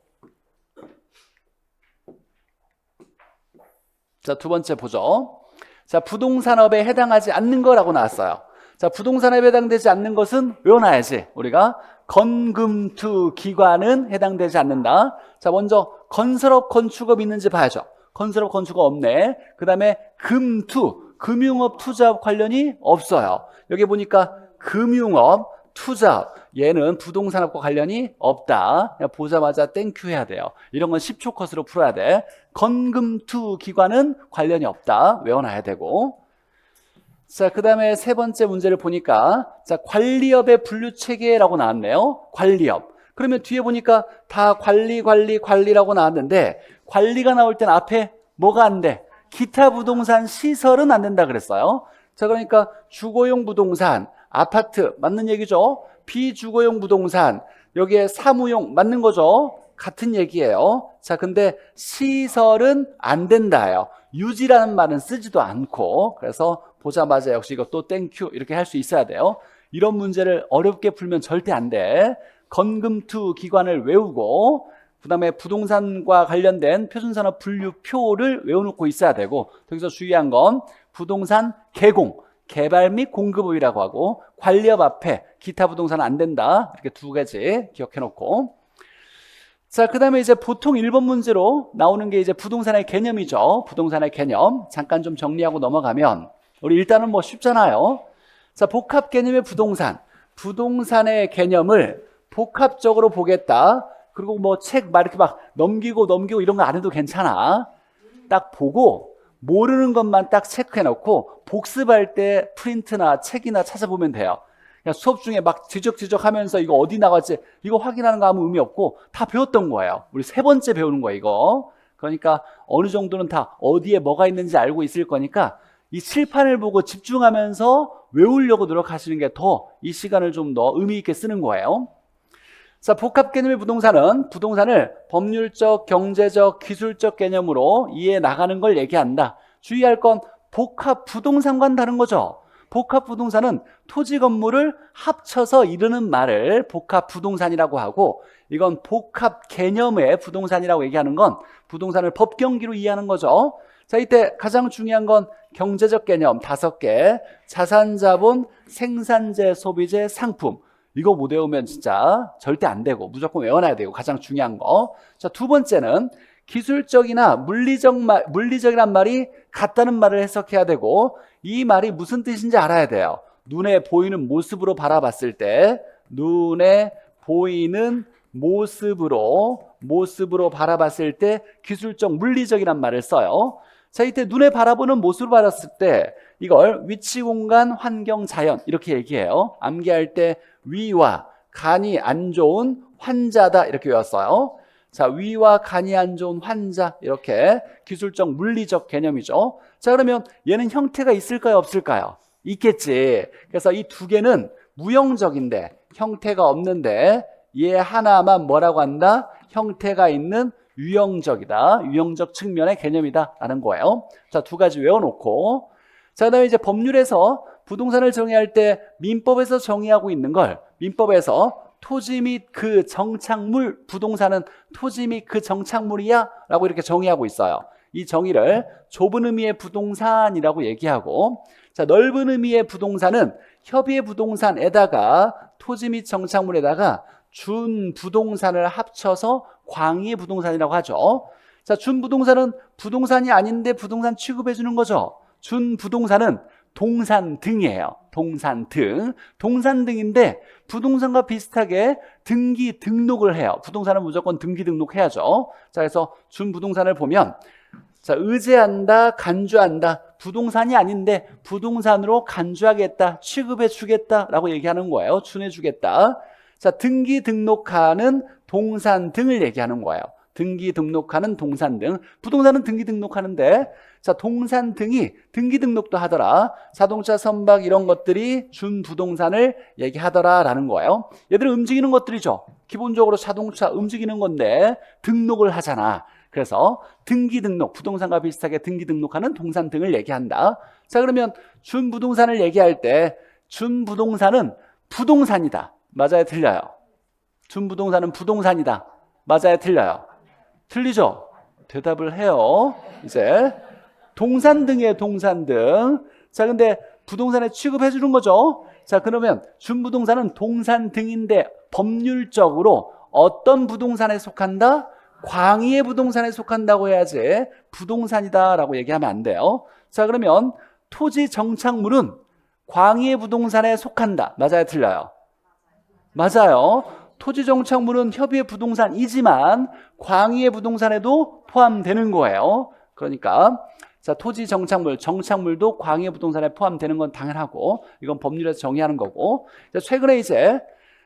자, 두 번째 보죠. 자, 부동산업에 해당하지 않는 거라고 나왔어요. 자, 부동산업에 해당되지 않는 것은 외워놔야지. 우리가 건금투 기관은 해당되지 않는다. 자, 먼저 건설업 건축업 있는지 봐야죠. 건설업 건축업 없네. 그 다음에 금투 금융업 투자업 관련이 없어요. 여기 보니까 금융업 투자업 얘는 부동산업과 관련이 없다. 그냥 보자마자 땡큐 해야 돼요. 이런 건 10초 컷으로 풀어야 돼. 건금투 기관은 관련이 없다. 외워놔야 되고. 자, 그 다음에 세 번째 문제를 보니까, 자, 관리업의 분류체계라고 나왔네요. 관리업. 그러면 뒤에 보니까 다 관리라고 나왔는데, 관리가 나올 땐 앞에 뭐가 안 돼? 기타 부동산 시설은 안 된다 그랬어요. 자, 그러니까 주거용 부동산, 아파트 맞는 얘기죠. 비주거용 부동산, 여기에 사무용 맞는 거죠. 같은 얘기예요. 자, 근데 시설은 안 된다예요. 유지라는 말은 쓰지도 않고, 그래서 보자마자 역시 이것도 땡큐 이렇게 할 수 있어야 돼요. 이런 문제를 어렵게 풀면 절대 안 돼. 건금투 기관을 외우고, 그 다음에 부동산과 관련된 표준산업 분류표를 외워놓고 있어야 되고, 여기서 주의한 건 부동산 개공, 개발 및 공급업이라고 하고, 관리업 앞에 기타 부동산은 안 된다. 이렇게 두 가지 기억해놓고. 자, 그 다음에 이제 보통 1번 문제로 나오는 게 이제 부동산의 개념이죠. 부동산의 개념. 잠깐 좀 정리하고 넘어가면, 우리 일단은 뭐 쉽잖아요. 자, 복합 개념의 부동산. 부동산의 개념을 복합적으로 보겠다. 그리고 뭐 책 막 이렇게 막 넘기고 이런 거 안 해도 괜찮아. 딱 보고 모르는 것만 딱 체크해놓고 복습할 때 프린트나 책이나 찾아보면 돼요. 그냥 수업 중에 막 뒤적뒤적 하면서 이거 어디 나갔지 이거 확인하는 거 아무 의미 없고 다 배웠던 거예요. 우리 3번째 배우는 거예요, 이거. 그러니까 어느 정도는 다 어디에 뭐가 있는지 알고 있을 거니까 이 칠판을 보고 집중하면서 외우려고 노력하시는 게 더 이 시간을 좀 더 의미 있게 쓰는 거예요. 자, 복합 개념의 부동산은 부동산을 법률적, 경제적, 기술적 개념으로 이해해 나가는 걸 얘기한다. 주의할 건 복합 부동산과는 다른 거죠. 복합 부동산은 토지 건물을 합쳐서 이루는 말을 복합 부동산이라고 하고, 이건 복합 개념의 부동산이라고 얘기하는 건 부동산을 법경기로 이해하는 거죠. 자, 이때 가장 중요한 건 경제적 개념 5개, 자산, 자본, 생산재, 소비재, 상품. 이거 못 외우면 진짜 절대 안 되고 무조건 외워놔야 되고 가장 중요한 거. 자, 2번째는 기술적이나 물리적이란 말이 같다는 말을 해석해야 되고, 이 말이 무슨 뜻인지 알아야 돼요. 눈에 보이는 모습으로 바라봤을 때, 눈에 보이는 모습으로 바라봤을 때 기술적, 물리적이란 말을 써요. 자, 이때 눈에 바라보는 모습으로 바라봤을 때 이걸 위치, 공간, 환경, 자연 이렇게 얘기해요. 암기할 때 위와 간이 안 좋은 환자다 이렇게 외웠어요. 자, 위와 간이 안 좋은 환자, 이렇게 기술적 물리적 개념이죠. 자, 그러면 얘는 형태가 있을까요, 없을까요? 있겠지. 그래서 이 2개는 무형적인데 형태가 없는데 얘 하나만 뭐라고 한다? 형태가 있는 유형적이다. 유형적 측면의 개념이다 라는 거예요. 자, 2가지 외워놓고, 자, 그다음에 이제 법률에서 부동산을 정의할 때 민법에서 정의하고 있는 걸 민법에서 토지 및 그 정착물, 부동산은 토지 및 그 정착물이야 라고 이렇게 정의하고 있어요. 이 정의를 좁은 의미의 부동산이라고 얘기하고, 자, 넓은 의미의 부동산은 협의의 부동산에다가 토지 및 정착물에다가 준부동산을 합쳐서 광의의 부동산이라고 하죠. 자, 준부동산은 부동산이 아닌데 부동산 취급해 주는 거죠. 준부동산은 동산등이에요. 동산등. 동산등인데 부동산과 비슷하게 등기 등록을 해요. 부동산은 무조건 등기 등록해야죠. 자, 그래서 준부동산을 보면, 자, 의제한다, 간주한다. 부동산이 아닌데 부동산으로 간주하겠다, 취급해 주겠다라고 얘기하는 거예요. 준해 주겠다. 자, 등기 등록하는 동산등을 얘기하는 거예요. 등기 등록하는 동산등. 부동산은 등기 등록하는데, 자, 동산등이 등기 등록도 하더라. 자동차, 선박 이런 것들이 준부동산을 얘기하더라 라는 거예요. 얘들은 움직이는 것들이죠. 기본적으로 자동차 움직이는 건데 등록을 하잖아. 그래서 등기 등록, 부동산과 비슷하게 등기 등록하는 동산등을 얘기한다. 자, 그러면 준부동산을 얘기할 때 준부동산은 부동산이다. 맞아요, 틀려요? 준부동산은 부동산이다. 맞아요, 틀려요? 틀리죠? 대답을 해요. 이제 동산등이에요, 동산등. 자, 근데 부동산에 취급해 주는 거죠. 자, 그러면 준부동산은 동산등인데 법률적으로 어떤 부동산에 속한다? 광의의 부동산에 속한다고 해야지 부동산이다 라고 얘기하면 안 돼요. 자, 그러면 토지 정착물은 광의의 부동산에 속한다. 맞아요, 틀려요? 맞아요. 토지 정착물은 협의의 부동산이지만 광의의 부동산에도 포함되는 거예요. 그러니까 자, 토지 정착물, 정착물도 광의의 부동산에 포함되는 건 당연하고, 이건 법률에서 정의하는 거고. 자, 최근에 이제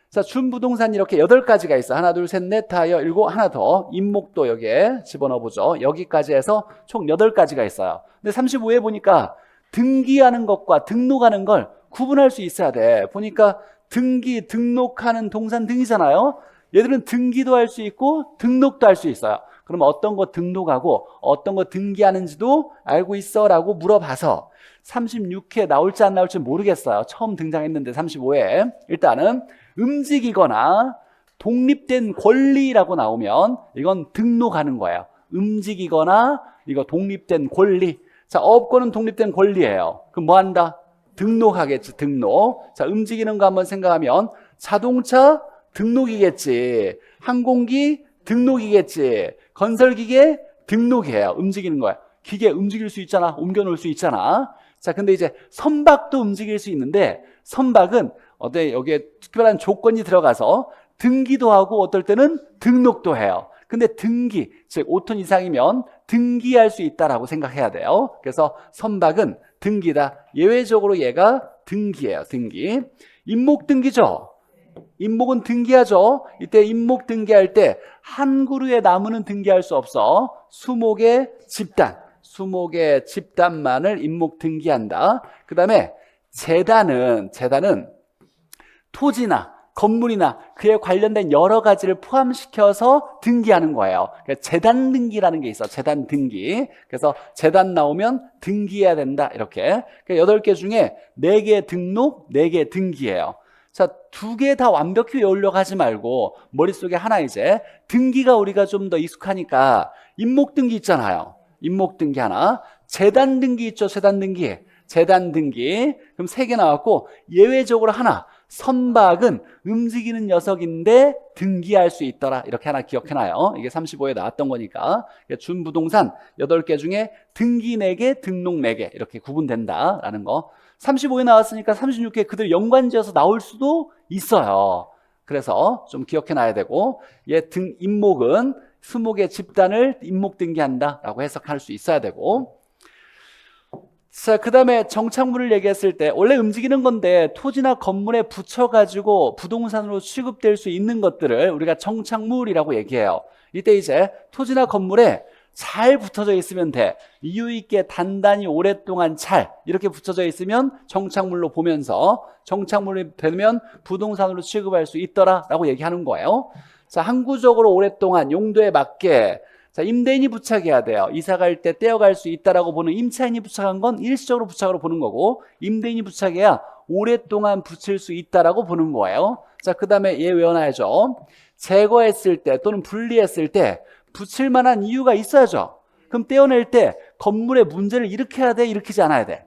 자, 준부동산 이렇게 8가지가 있어. 하나, 둘, 셋, 넷, 다, 일곱, 하나 더. 임목도 여기에 집어넣어 보죠. 여기까지 해서 총 8가지가 있어요. 근데 35에 보니까 등기하는 것과 등록하는 걸 구분할 수 있어야 돼. 보니까 등기, 등록하는 동산등이잖아요. 얘들은 등기도 할 수 있고 등록도 할 수 있어요. 그럼 어떤 거 등록하고 어떤 거 등기하는지도 알고 있어? 라고 물어봐서 36회 나올지 안 나올지 모르겠어요. 처음 등장했는데 35회. 일단은 움직이거나 독립된 권리라고 나오면 이건 등록하는 거예요. 움직이거나 이거 독립된 권리. 자, 업권은 독립된 권리예요. 그럼 뭐 한다? 등록하겠지, 등록. 자, 움직이는 거 한번 생각하면 자동차 등록이겠지, 항공기 등록이겠지, 건설기계 등록이에요. 움직이는 거야. 기계 움직일 수 있잖아. 옮겨놓을 수 있잖아. 자, 근데 이제 선박도 움직일 수 있는데 선박은 여기에 특별한 조건이 들어가서 등기도 하고 어떨 때는 등록도 해요. 근데 등기, 즉 5톤 이상이면 등기할 수 있다라고 생각해야 돼요. 그래서 선박은 등기다. 예외적으로 얘가 등기예요. 등기. 임목등기죠. 임목은 등기하죠. 이때 임목 등기할 때 한 그루의 나무는 등기할 수 없어. 수목의 집단만을 임목 등기한다. 그 다음에 재단은 토지나 건물이나 그에 관련된 여러 가지를 포함시켜서 등기하는 거예요. 그러니까 재단 등기라는 게 있어. 재단 등기. 그래서 재단 나오면 등기해야 된다. 이렇게. 그러니까 8개 중에 4개 등록, 4개 등기예요. 자, 2개 다 완벽히 외우려고 하지 말고 머릿속에 하나 이제 등기가 우리가 좀 더 익숙하니까 임목등기 있잖아요. 임목등기 하나. 재단등기 있죠. 재단등기. 그럼 3개 나왔고 예외적으로 하나. 선박은 움직이는 녀석인데 등기할 수 있더라. 이렇게 하나 기억해놔요. 이게 35에 나왔던 거니까. 준부동산 8개 중에 등기 4개, 등록 4개 이렇게 구분된다라는 거. 35에 나왔으니까 36개 그들 연관지어서 나올 수도 있어요. 그래서 좀 기억해놔야 되고, 임목은 수목의 집단을 임목 등기한다라고 해석할 수 있어야 되고. 자, 그 다음에 정착물을 얘기했을 때 원래 움직이는 건데 토지나 건물에 붙여가지고 부동산으로 취급될 수 있는 것들을 우리가 정착물이라고 얘기해요. 이때 이제 토지나 건물에 잘 붙어져 있으면 돼. 이유 있게 단단히 오랫동안 잘 이렇게 붙여져 있으면 정착물로 보면서 정착물이 되면 부동산으로 취급할 수 있더라라고 얘기하는 거예요. 자, 항구적으로 오랫동안 용도에 맞게 자, 임대인이 부착해야 돼요. 이사 갈 때 떼어갈 수 있다라고 보는 임차인이 부착한 건 일시적으로 부착으로 보는 거고, 임대인이 부착해야 오랫동안 붙일 수 있다라고 보는 거예요. 자, 그 다음에 얘 외워놔야죠. 제거했을 때 또는 분리했을 때 붙일 만한 이유가 있어야죠. 그럼 떼어낼 때 건물의 문제를 일으켜야 돼? 일으키지 않아야 돼?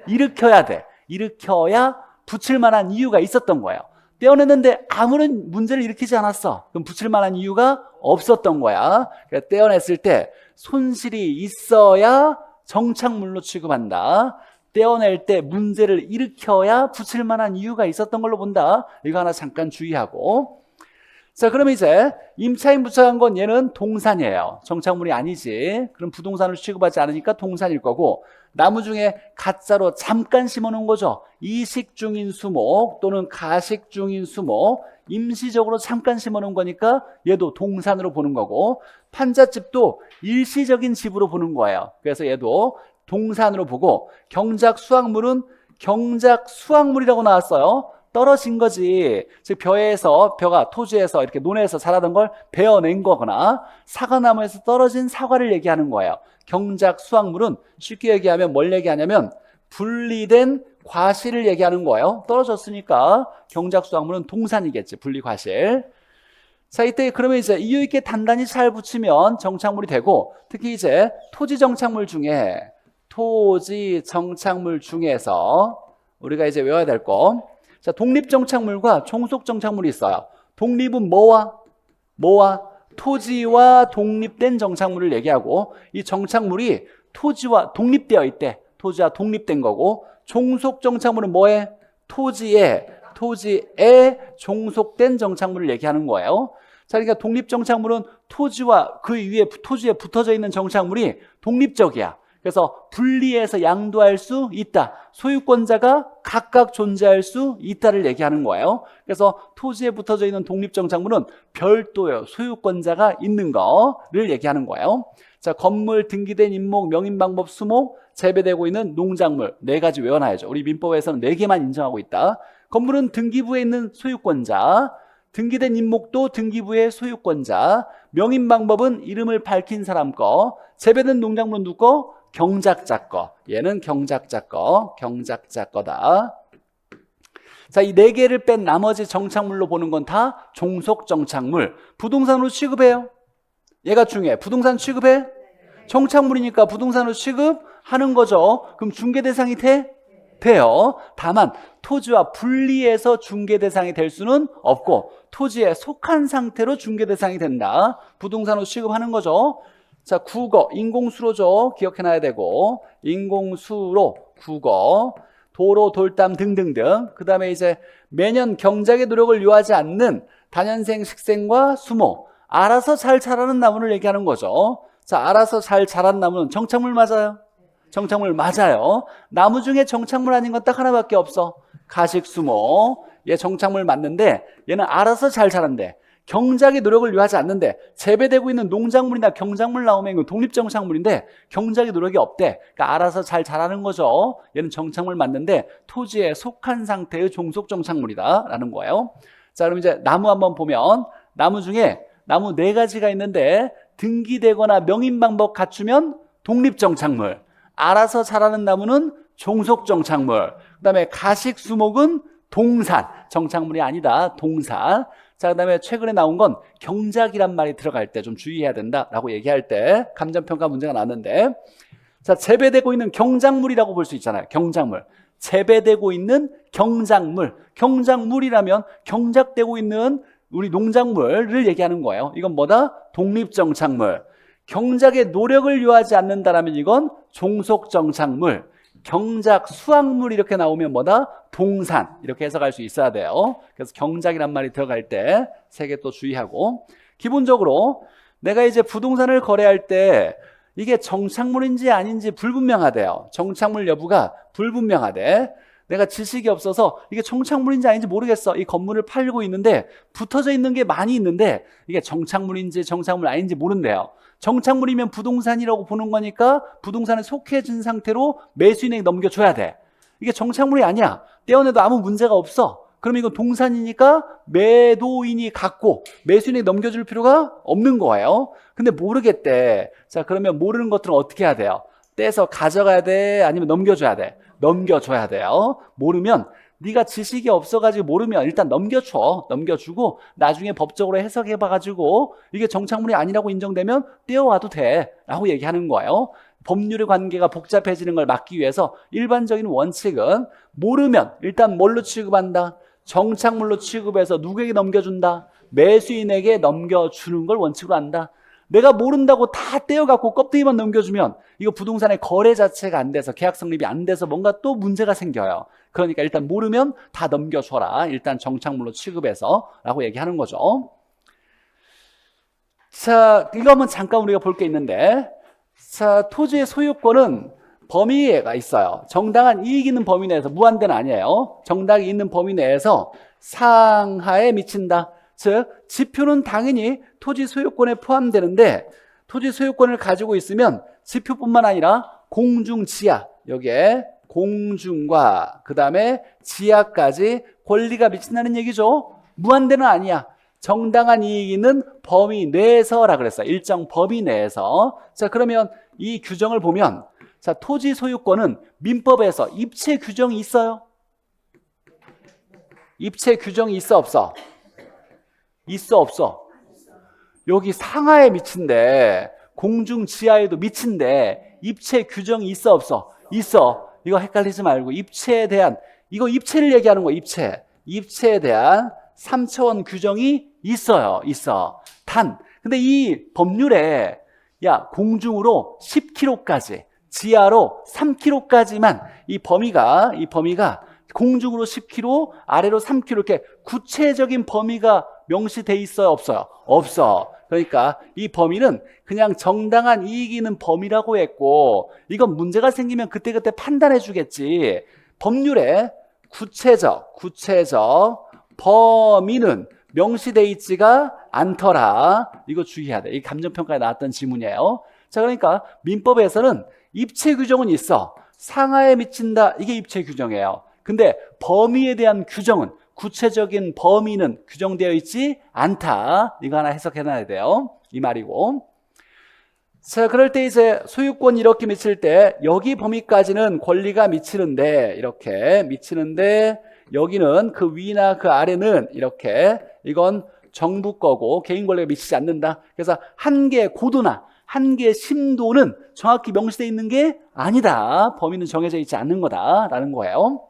일으켜야 돼. 일으켜야 붙일 만한 이유가 있었던 거예요. 떼어냈는데 아무런 문제를 일으키지 않았어. 그럼 붙일 만한 이유가 없었던 거야. 그러니까 떼어냈을 때 손실이 있어야 정착물로 취급한다. 떼어낼 때 문제를 일으켜야 붙일 만한 이유가 있었던 걸로 본다. 이거 하나 잠깐 주의하고. 자, 그럼 이제 임차인 부착한 건 얘는 동산이에요. 정착물이 아니지. 그럼 부동산으로 취급하지 않으니까 동산일 거고, 나무 중에 가짜로 잠깐 심어놓은 거죠. 이식 중인 수목 또는 가식 중인 수목, 임시적으로 잠깐 심어놓은 거니까 얘도 동산으로 보는 거고, 판잣집도 일시적인 집으로 보는 거예요. 그래서 얘도 동산으로 보고, 경작 수확물은 경작 수확물이라고 나왔어요. 떨어진 거지. 즉 벼가 토지에서 이렇게 논에서 자라던 걸 베어낸 거거나 사과나무에서 떨어진 사과를 얘기하는 거예요. 경작 수확물은 쉽게 얘기하면 뭘 얘기하냐면 분리된 과실을 얘기하는 거예요. 떨어졌으니까 경작 수확물은 동산이겠지. 분리 과실. 자, 이때 그러면 이제 이유 있게 단단히 잘 붙이면 정착물이 되고, 특히 이제 토지 정착물 중에서 우리가 이제 외워야 될 거. 자, 독립정착물과 종속정착물이 있어요. 독립은 뭐와 토지와 독립된 정착물을 얘기하고, 이 정착물이 토지와 독립되어 있대. 토지와 독립된 거고, 종속정착물은 뭐에? 토지에 종속된 정착물을 얘기하는 거예요. 자, 그러니까 독립정착물은 토지와 그 위에 토지에 붙어져 있는 정착물이 독립적이야. 그래서 분리해서 양도할 수 있다. 소유권자가 각각 존재할 수 있다를 얘기하는 거예요. 그래서 토지에 붙어져 있는 독립정착물은 별도의 소유권자가 있는 거를 얘기하는 거예요. 자, 건물, 등기된 임목, 명인방법, 수목, 재배되고 있는 농작물 4가지 외워놔야죠. 우리 민법에서는 4개만 인정하고 있다. 건물은 등기부에 있는 소유권자, 등기된 임목도 등기부의 소유권자, 명인방법은 이름을 밝힌 사람 거, 재배된 농작물은 누구 거? 경작자 거. 얘는 경작자 거다. 자, 이 4개를 뺀 나머지 정착물로 보는 건 다 종속정착물. 부동산으로 취급해요. 얘가 중요해. 부동산 취급해? 정착물이니까 부동산으로 취급하는 거죠. 그럼 중개 대상이 돼요. 다만 토지와 분리해서 중개 대상이 될 수는 없고, 토지에 속한 상태로 중개 대상이 된다. 부동산으로 취급하는 거죠. 자, 국어, 인공수로죠. 기억해놔야 되고, 인공수로, 국어, 도로, 돌담 등등등. 그 다음에 이제 매년 경작의 노력을 요하지 않는 다년생, 식생과 수목, 알아서 잘 자라는 나무를 얘기하는 거죠. 자, 알아서 잘 자란 나무는 정착물 맞아요? 정착물 맞아요. 나무 중에 정착물 아닌 건 딱 하나밖에 없어. 가식수목. 얘 정착물 맞는데 얘는 알아서 잘 자란대. 경작의 노력을 요하지 않는데, 재배되고 있는 농작물이나 경작물 나오면 이건 독립정착물인데 경작의 노력이 없대. 그러니까 알아서 잘 자라는 거죠. 얘는 정착물 맞는데 토지에 속한 상태의 종속정착물이다 라는 거예요. 자, 그럼 이제 나무 한번 보면 나무 중에 나무 4가지가 있는데 등기되거나 명인 방법 갖추면 독립정착물, 알아서 자라는 나무는 종속정착물, 그 다음에 가식수목은 동산, 정착물이 아니다, 동산. 자, 그 다음에 최근에 나온 건 경작이란 말이 들어갈 때 좀 주의해야 된다라고 얘기할 때 감정평가 문제가 나왔는데, 자, 재배되고 있는 경작물이라고 볼 수 있잖아요. 경작물. 재배되고 있는 경작물. 경작물이라면 경작되고 있는 우리 농작물을 얘기하는 거예요. 이건 뭐다? 독립정착물. 경작의 노력을 요하지 않는다라면 이건 종속정착물. 경작, 수확물 이렇게 나오면 뭐다? 동산. 이렇게 해석할 수 있어야 돼요. 그래서 경작이란 말이 들어갈 때 3개 또 주의하고, 기본적으로 내가 이제 부동산을 거래할 때 이게 정착물인지 아닌지 불분명하대요. 정착물 여부가 불분명하대. 내가 지식이 없어서 이게 정착물인지 아닌지 모르겠어. 이 건물을 팔고 있는데 붙어져 있는 게 많이 있는데 이게 정착물인지 정착물 아닌지 모른대요. 정착물이면 부동산이라고 보는 거니까 부동산에 속해진 상태로 매수인에게 넘겨줘야 돼. 이게 정착물이 아니야. 떼어내도 아무 문제가 없어. 그럼 이건 동산이니까 매도인이 갖고 매수인에게 넘겨줄 필요가 없는 거예요. 근데 모르겠대. 자, 그러면 모르는 것들은 어떻게 해야 돼요? 떼서 가져가야 돼? 아니면 넘겨줘야 돼? 넘겨줘야 돼요. 모르면, 네가 지식이 없어가지고 모르면 일단 넘겨줘. 넘겨주고 나중에 법적으로 해석해봐가지고 이게 정착물이 아니라고 인정되면 떼어와도 돼 라고 얘기하는 거예요. 법률의 관계가 복잡해지는 걸 막기 위해서 일반적인 원칙은 모르면 일단 뭘로 취급한다? 정착물로 취급해서 누구에게 넘겨준다? 매수인에게 넘겨주는 걸 원칙으로 한다. 내가 모른다고 다 떼어갖고 껍데기만 넘겨주면 이거 부동산의 거래 자체가 안 돼서 계약 성립이 안 돼서 뭔가 또 문제가 생겨요. 그러니까 일단 모르면 다 넘겨줘라. 일단 정착물로 취급해서 라고 얘기하는 거죠. 자, 이거 한번 잠깐 우리가 볼 게 있는데, 자, 토지의 소유권은 범위가 있어요. 정당한 이익 있는 범위 내에서, 무한대는 아니에요. 정당이 있는 범위 내에서 상하에 미친다. 즉, 지표는 당연히 토지 소유권에 포함되는데 토지 소유권을 가지고 있으면 지표뿐만 아니라 공중, 지하, 여기에 공중과 그 다음에 지하까지 권리가 미친다는 얘기죠. 무한대는 아니야. 정당한 이익이 있는 범위 내에서라 그랬어요. 일정 범위 내에서. 자, 그러면 이 규정을 보면, 자, 토지 소유권은 민법에서 입체 규정이 있어요? 입체 규정이 있어, 없어? 있어, 없어? 여기 상하에 미친데 공중 지하에도 미친데 입체 규정이 있어, 없어? 있어. 이거 헷갈리지 말고 입체에 대한, 이거 입체를 얘기하는 거야. 입체에 대한 3차원 규정이 있어요. 있어. 근데 이 법률에 야, 공중으로 10km까지, 지하로 3km까지만 이 범위가 공중으로 10km, 아래로 3km 이렇게 구체적인 범위가 명시돼 있어요, 없어요? 없어. 그러니까 이 범위는 그냥 정당한 이익이 있는 범위라고 했고, 이건 문제가 생기면 그때그때 판단해 주겠지. 법률에 구체적 범위는 명시돼 있지가 않더라. 이거 주의해야 돼. 이 감정평가에 나왔던 지문이에요. 자, 그러니까 민법에서는 입체 규정은 있어. 상하에 미친다. 이게 입체 규정이에요. 근데 범위에 대한 규정은, 구체적인 범위는 규정되어 있지 않다. 이거 하나 해석해놔야 돼요. 이 말이고. 자, 그럴 때 이제 소유권 이렇게 미칠 때 여기 범위까지는 권리가 미치는데, 이렇게 미치는데, 여기는 그 위나 그 아래는 이렇게, 이건 정부 거고 개인 권리가 미치지 않는다. 그래서 한계 고도나 한계 심도는 정확히 명시되어 있는 게 아니다. 범위는 정해져 있지 않는 거다라는 거예요.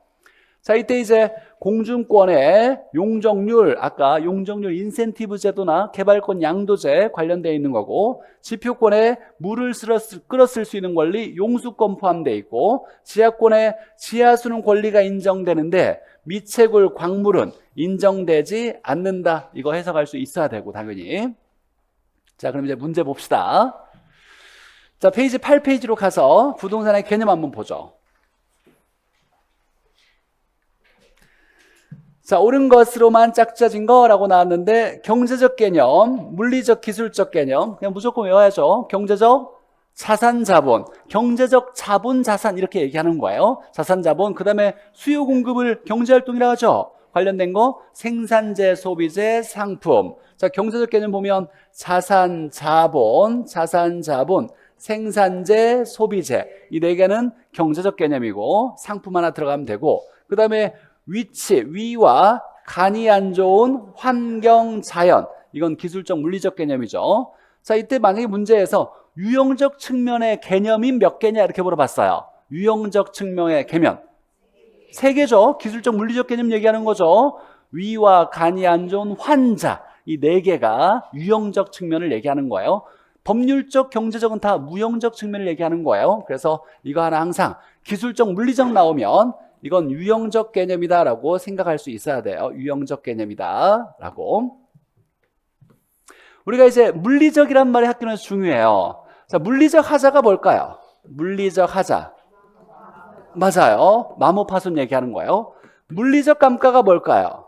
자, 이때 이제 공중권의 용적률, 아까 용적률 인센티브 제도나 개발권 양도제 관련되어 있는 거고, 지표권에 물을 끌었을 수 있는 권리 용수권 포함되어 있고, 지하권에 지하수는 권리가 인정되는데 미채굴 광물은 인정되지 않는다. 이거 해석할 수 있어야 되고, 당연히. 자, 그럼 이제 문제 봅시다. 자, 페이지 8페이지로 가서 부동산의 개념 한번 보죠. 자, 옳은 것으로만 짝짜진 거라고 나왔는데 경제적 개념, 물리적 기술적 개념 그냥 무조건 외워야죠. 경제적 자산 자본, 경제적 자본 자산 이렇게 얘기하는 거예요. 자산 자본, 그 다음에 수요 공급을 경제활동이라고 하죠. 관련된 거 생산재, 소비재, 상품. 자, 경제적 개념 보면 자산 자본, 생산재, 소비재 이 네 개는 경제적 개념이고 상품 하나 들어가면 되고 그 다음에 위치, 위와 간이 안 좋은 환경, 자연 이건 기술적, 물리적 개념이죠. 자, 이때 만약에 문제에서 유형적 측면의 개념이 몇 개냐 이렇게 물어봤어요. 유형적 측면의 개념 3개죠. 기술적, 물리적 개념 얘기하는 거죠. 위와 간이 안 좋은 환자 이 4개가 유형적 측면을 얘기하는 거예요. 법률적, 경제적은 다 무형적 측면을 얘기하는 거예요. 그래서 이거 하나 항상 기술적, 물리적 나오면 이건 유형적 개념이다라고 생각할 수 있어야 돼요. 유형적 개념이다라고. 우리가 이제 물리적이란 말이 학교에서 중요해요. 자, 물리적 하자가 뭘까요? 물리적 하자. 맞아요. 마모 파손 얘기하는 거예요. 물리적 감가가 뭘까요?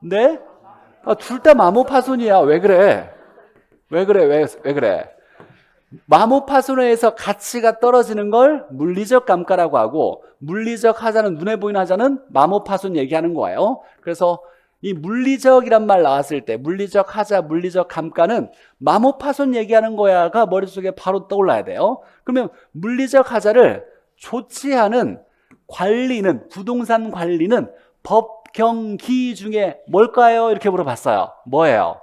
네? 둘 다 마모 파손이야. 왜 그래? 왜 그래? 마모 파손에 의해서 가치가 떨어지는 걸 물리적 감가라고 하고 물리적 하자는 눈에 보이는 하자는 마모 파손 얘기하는 거예요. 그래서 이 물리적이란 말 나왔을 때 물리적 하자, 물리적 감가는 마모 파손 얘기하는 거야가 머릿속에 바로 떠올라야 돼요. 그러면 물리적 하자를 조치하는 관리는 부동산 관리는 법경기 중에 뭘까요? 이렇게 물어봤어요. 뭐예요?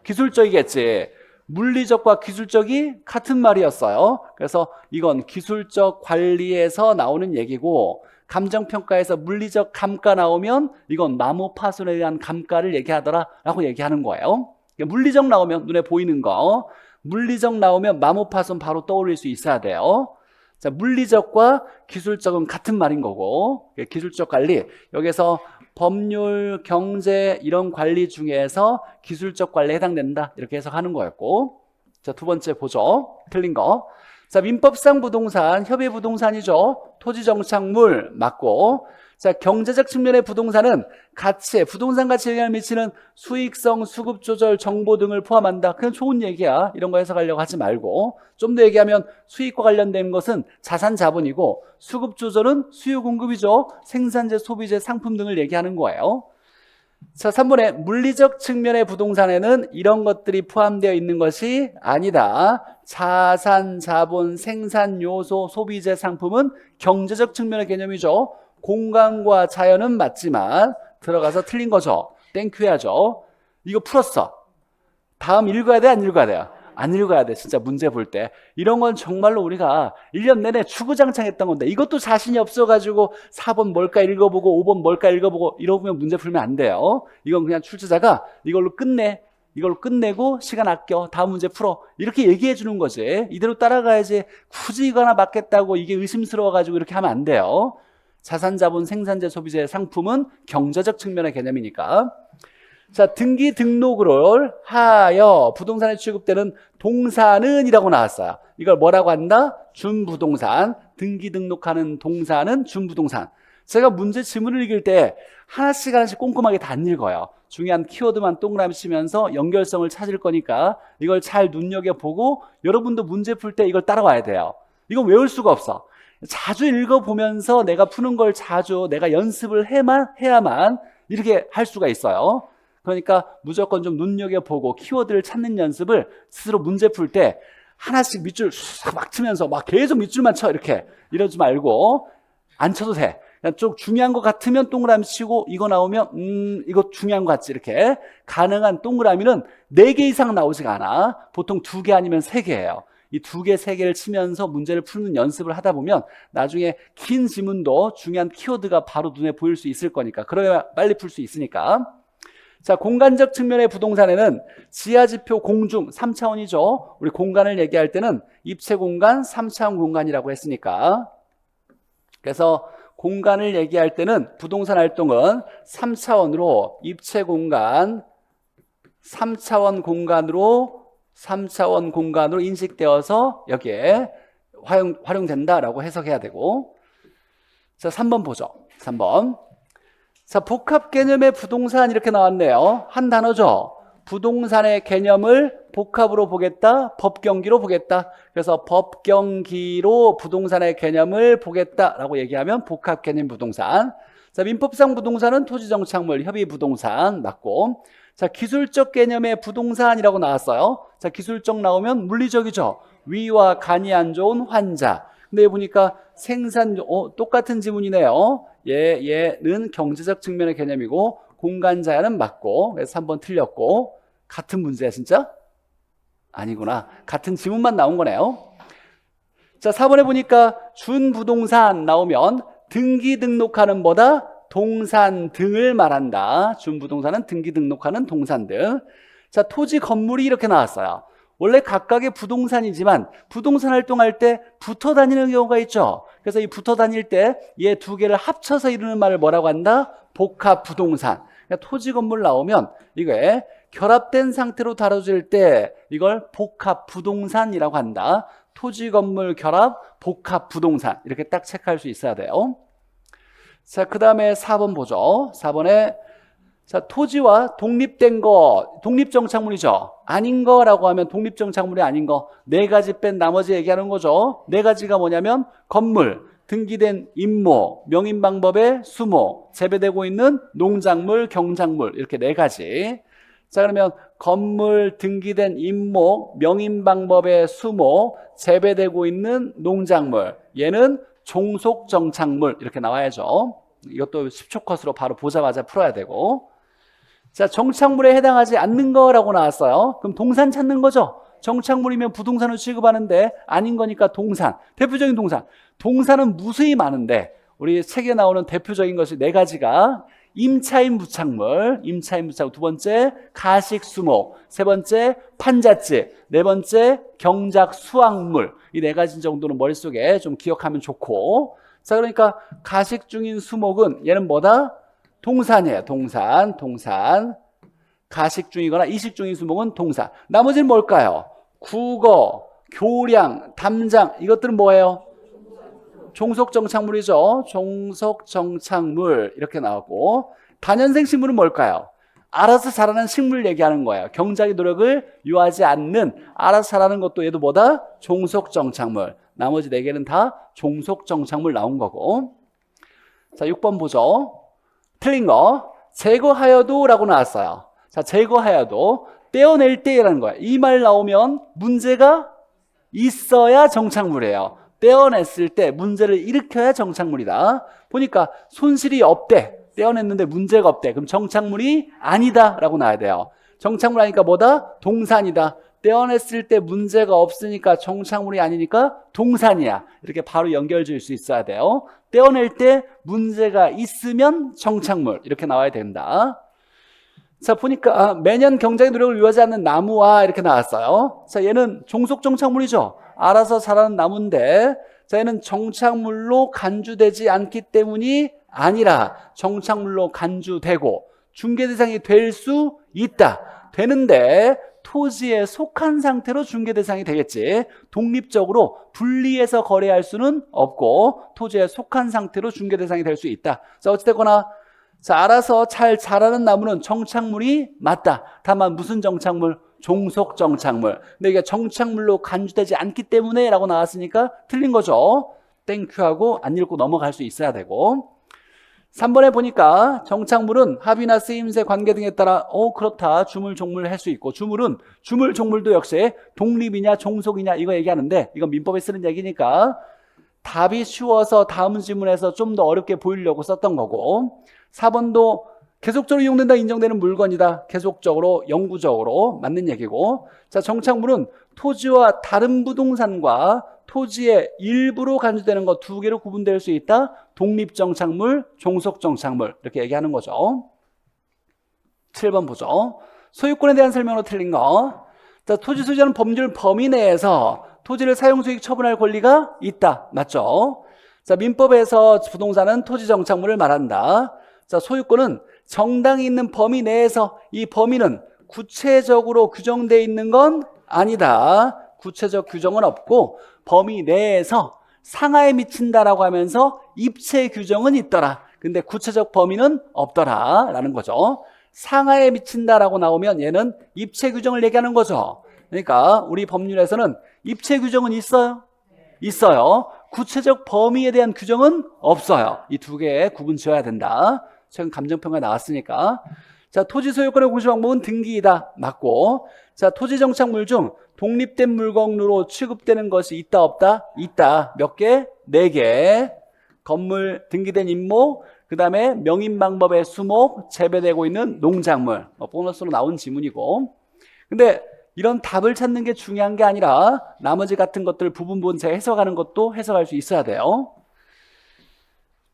기술적이겠지. 물리적과 기술적이 같은 말이었어요. 그래서 이건 기술적 관리에서 나오는 얘기고 감정평가에서 물리적 감가 나오면 이건 마모 파손에 대한 감가를 얘기하더라라고 얘기하는 거예요. 물리적 나오면 눈에 보이는 거, 물리적 나오면 마모 파손 바로 떠올릴 수 있어야 돼요. 자, 물리적과 기술적은 같은 말인 거고 기술적 관리 여기서 법률, 경제 이런 관리 중에서 기술적 관리에 해당된다 이렇게 해석하는 거였고 자, 두 번째 보죠. 틀린 거. 자, 민법상 부동산, 협의 부동산이죠. 토지정착물 맞고 자, 경제적 측면의 부동산은 가치에 부동산 가치에 영향을 미치는 수익성, 수급 조절, 정보 등을 포함한다. 그냥 좋은 얘기야. 이런 거 해석하려고 하지 말고 좀 더 얘기하면 수익과 관련된 것은 자산 자본이고 수급 조절은 수요 공급이죠. 생산재, 소비재, 상품 등을 얘기하는 거예요. 자, 3번에 물리적 측면의 부동산에는 이런 것들이 포함되어 있는 것이 아니다. 자산, 자본, 생산 요소, 소비재, 상품은 경제적 측면의 개념이죠. 공간과 자연은 맞지만 들어가서 틀린 거죠. 땡큐 해야죠. 이거 풀었어. 다음 읽어야 돼? 안 읽어야 돼요? 안 읽어야 돼. 진짜 문제 볼 때. 이런 건 정말로 우리가 1년 내내 추구장창했던 건데 이것도 자신이 없어가지고 4번 뭘까 읽어보고 5번 뭘까 읽어보고 이러면 문제 풀면 안 돼요. 이건 그냥 출제자가 이걸로 끝내고 시간 아껴 다음 문제 풀어 이렇게 얘기해 주는 거지. 이대로 따라가야지 굳이 이거 하나 맞겠다고 이게 의심스러워가지고 이렇게 하면 안 돼요. 자산, 자본, 생산재, 소비재, 상품은 경제적 측면의 개념이니까. 자, 등기 등록을 하여 부동산에 취급되는 동사는 이라고 나왔어요. 이걸 뭐라고 한다? 준부동산. 등기 등록하는 동사는 준부동산. 제가 문제 지문을 읽을 때 하나씩 꼼꼼하게 다 안 읽어요. 중요한 키워드만 동그라미 치면서 연결성을 찾을 거니까 이걸 잘 눈여겨보고 여러분도 문제 풀 때 이걸 따라와야 돼요. 이건 외울 수가 없어. 자주 읽어보면서 내가 푸는 걸 자주 내가 연습을 해야만 이렇게 할 수가 있어요. 그러니까 무조건 좀 눈여겨보고 키워드를 찾는 연습을 스스로 문제 풀 때 하나씩 밑줄 막 치면서 막 계속 밑줄만 쳐 이러지 말고 안 쳐도 돼. 그냥 좀 중요한 것 같으면 동그라미 치고 이거 나오면 이거 중요한 것 같지 이렇게 가능한 동그라미는 4개 이상 나오지가 않아. 보통 2개 아니면 3개예요. 이 2개, 3개를 치면서 문제를 푸는 연습을 하다 보면 나중에 긴 지문도 중요한 키워드가 바로 눈에 보일 수 있을 거니까 그래야 빨리 풀 수 있으니까. 자, 공간적 측면의 부동산에는 지하지표 공중 3차원이죠. 우리 공간을 얘기할 때는 입체 공간, 3차원 공간이라고 했으니까. 그래서 공간을 얘기할 때는 부동산 활동은 3차원으로 입체 공간, 3차원 공간으로 인식되어서 여기에 활용된다라고 해석해야 되고. 자, 3번 보죠. 3번. 자, 복합 개념의 부동산 이렇게 나왔네요. 한 단어죠. 부동산의 개념을 복합으로 보겠다, 법경기로 보겠다. 그래서 법경기로 부동산의 개념을 보겠다라고 얘기하면 복합 개념 부동산. 자, 민법상 부동산은 토지정착물, 협의부동산 맞고. 자, 기술적 개념의 부동산이라고 나왔어요. 자, 기술적 나오면 물리적이죠. 위와 간이 안 좋은 환자. 근데 보니까 똑같은 지문이네요. 얘는 경제적 측면의 개념이고 공간자야는 맞고, 그래서 3번 틀렸고. 같은 문제야 진짜? 아니구나. 같은 지문만 나온 거네요. 자, 4번에 보니까 준부동산 나오면 등기 등록하는 뭐다? 동산 등을 말한다. 준부동산은 등기 등록하는 동산 등. 자, 토지 건물이 이렇게 나왔어요. 원래 각각의 부동산이지만 부동산 활동할 때 붙어 다니는 경우가 있죠. 그래서 이 붙어 다닐 때 얘 두 개를 합쳐서 이루는 말을 뭐라고 한다? 복합 부동산. 그러니까 토지 건물 나오면 이게 결합된 상태로 다뤄질 때 이걸 복합 부동산이라고 한다. 토지 건물 결합 복합 부동산. 이렇게 딱 체크할 수 있어야 돼요. 자, 그 다음에 4번 보죠. 4번에 자, 토지와 독립된 거, 독립정착물이죠. 아닌 거라고 하면 독립정착물이 아닌 거, 네 가지 뺀 나머지 얘기하는 거죠. 네 가지가 뭐냐면 건물, 등기된 임모, 명인방법의 수모, 재배되고 있는 농작물, 경작물, 이렇게 네 가지. 자, 그러면 건물, 등기된 임모, 명인방법의 수모, 재배되고 있는 농작물, 얘는 종속정착물 이렇게 나와야죠. 이것도 10초 컷으로 바로 보자마자 풀어야 되고. 자, 정착물에 해당하지 않는 거라고 나왔어요. 그럼 동산 찾는 거죠. 정착물이면 부동산으로 취급하는데 아닌 거니까 동산. 대표적인 동산. 동산은 무수히 많은데 우리 책에 나오는 대표적인 것이 네 가지가 임차인 부착물, 두 번째 가식수목, 세 번째 판잣집, 네 번째 경작 수확물. 이 네 가지 정도는 머릿속에 좀 기억하면 좋고. 자, 그러니까 가식 중인 수목은 얘는 뭐다? 동산이에요. 동산. 가식 중이거나 이식 중인 수목은 동산. 나머지는 뭘까요? 국어, 교량, 담장, 이것들은 뭐예요? 종속정착물이죠. 종속정착물 이렇게 나오고. 다년생 식물은 뭘까요? 알아서 자라는 식물 얘기하는 거예요. 경작의 노력을 요하지 않는 알아서 자라는 것도 얘도 뭐다? 종속정착물. 나머지 네 개는 다 종속정착물 나온 거고. 자, 6번 보죠. 틀린 거. 제거하여도 라고 나왔어요. 자, 제거하여도 떼어낼 때라는 거예요. 이 말 나오면 문제가 있어야 정착물이에요. 떼어냈을 때 문제를 일으켜야 정착물이다. 보니까 손실이 없대. 떼어냈는데 문제가 없대. 그럼 정착물이 아니다 라고 나와야 돼요. 정착물 아니까 뭐다? 동산이다. 떼어냈을 때 문제가 없으니까 정착물이 아니니까 동산이야. 이렇게 바로 연결 지을 수 있어야 돼요. 떼어낼 때 문제가 있으면 정착물 이렇게 나와야 된다. 자, 보니까 매년 경작의 노력을 요하지 않는 나무와 이렇게 나왔어요. 자, 얘는 종속정착물이죠. 알아서 자라는 나무인데, 자, 얘는 정착물로 간주되지 않기 때문이 아니라 정착물로 간주되고 중개 대상이 될 수 있다. 되는데 토지에 속한 상태로 중개 대상이 되겠지. 독립적으로 분리해서 거래할 수는 없고 토지에 속한 상태로 중개 대상이 될 수 있다. 자, 어찌됐거나 자, 알아서 잘 자라는 나무는 정착물이 맞다. 다만 무슨 정착물? 종속정착물. 근데 이게 정착물로 간주되지 않기 때문에 라고 나왔으니까 틀린 거죠. 땡큐하고 안 읽고 넘어갈 수 있어야 되고. 3번에 보니까 정착물은 합의나 쓰임새 관계 등에 따라 그렇다. 주물 종물 할 수 있고, 주물 종물도 역시 독립이냐 종속이냐 이거 얘기하는데 이건 민법에 쓰는 얘기니까 답이 쉬워서 다음 질문에서 좀 더 어렵게 보이려고 썼던 거고. 4번도 계속적으로 이용된다 인정되는 물건이다. 계속적으로 영구적으로 맞는 얘기고. 자, 정착물은 토지와 다른 부동산과 토지의 일부로 간주되는 것 두 개로 구분될 수 있다. 독립정착물, 종속정착물 이렇게 얘기하는 거죠. 7번 보죠. 소유권에 대한 설명으로 틀린 거. 자, 토지 소유자는 법률 범위 내에서 토지를 사용수익 처분할 권리가 있다. 맞죠? 자, 민법에서 부동산은 토지 정착물을 말한다. 자, 소유권은 정당이 있는 범위 내에서 이 범위는 구체적으로 규정되어 있는 건 아니다. 구체적 규정은 없고 범위 내에서 상하에 미친다라고 하면서 입체 규정은 있더라. 근데 구체적 범위는 없더라 라는 거죠. 상하에 미친다라고 나오면 얘는 입체 규정을 얘기하는 거죠. 그러니까 우리 법률에서는 입체 규정은 있어요? 있어요. 구체적 범위에 대한 규정은 없어요. 이 두 개 구분 지어야 된다. 최근 감정평가 나왔으니까. 자, 토지 소유권의 공시 방법은 등기이다. 맞고. 자, 토지 정착물 중 독립된 물건으로 취급되는 것이 있다 없다? 있다. 몇 개? 4개. 건물, 등기된 임목, 그 다음에 명인 방법의 수목, 재배되고 있는 농작물. 보너스로 나온 지문이고. 근데 이런 답을 찾는 게 중요한 게 아니라 나머지 같은 것들 부분 제가 해석하는 것도 해석할 수 있어야 돼요.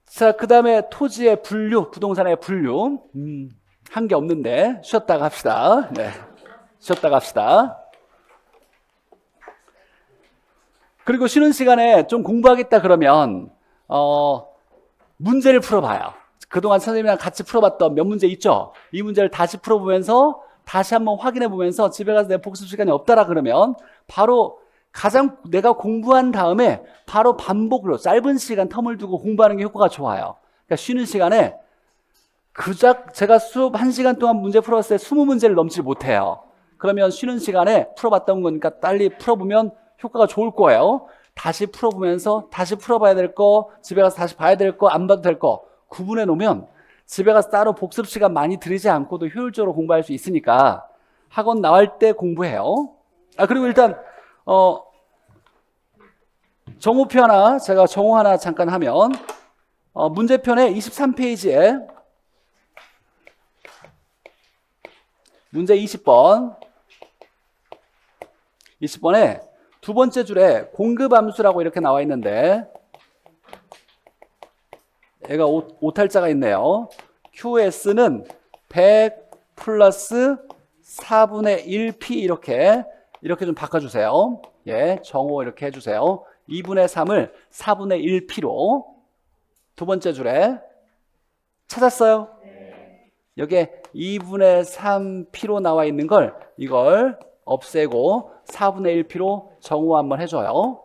자, 그 다음에 토지의 분류, 부동산의 분류. 한 게 없는데 쉬었다가 합시다. 네, 쉬었다가 합시다. 그리고 쉬는 시간에 좀 공부하겠다 그러면 문제를 풀어봐요. 그동안 선생님이랑 같이 풀어봤던 몇 문제 있죠? 이 문제를 다시 풀어보면서 다시 한번 확인해보면서 집에 가서 내 복습 시간이 없다라 그러면 바로 가장 내가 공부한 다음에 바로 반복으로 짧은 시간 텀을 두고 공부하는 게 효과가 좋아요. 그러니까 쉬는 시간에 제가 수업 1시간 동안 문제 풀었을 때 20문제를 넘지 못해요. 그러면 쉬는 시간에 풀어봤던 거니까 빨리 풀어보면 효과가 좋을 거예요. 다시 풀어보면서 다시 풀어봐야 될 거, 집에 가서 다시 봐야 될 거, 안 봐도 될 거 구분해 놓으면 집에 가서 따로 복습 시간 많이 들이지 않고도 효율적으로 공부할 수 있으니까 학원 나갈 때 공부해요. 그리고 일단 정오표 하나, 제가 정오 하나 잠깐 하면 문제편의 23페이지에 문제 20번에 두 번째 줄에 공급함수라고 이렇게 나와 있는데 얘가 오탈자가 있네요. QS는 100 플러스 4분의 1P 이렇게 좀 바꿔주세요. 예, 정오 이렇게 해주세요. 2분의 3을 4분의 1P로 두 번째 줄에 찾았어요? 여기에 2분의 3P로 나와 있는 걸 이걸 없애고 4분의 1P로 정오 한번 해줘요.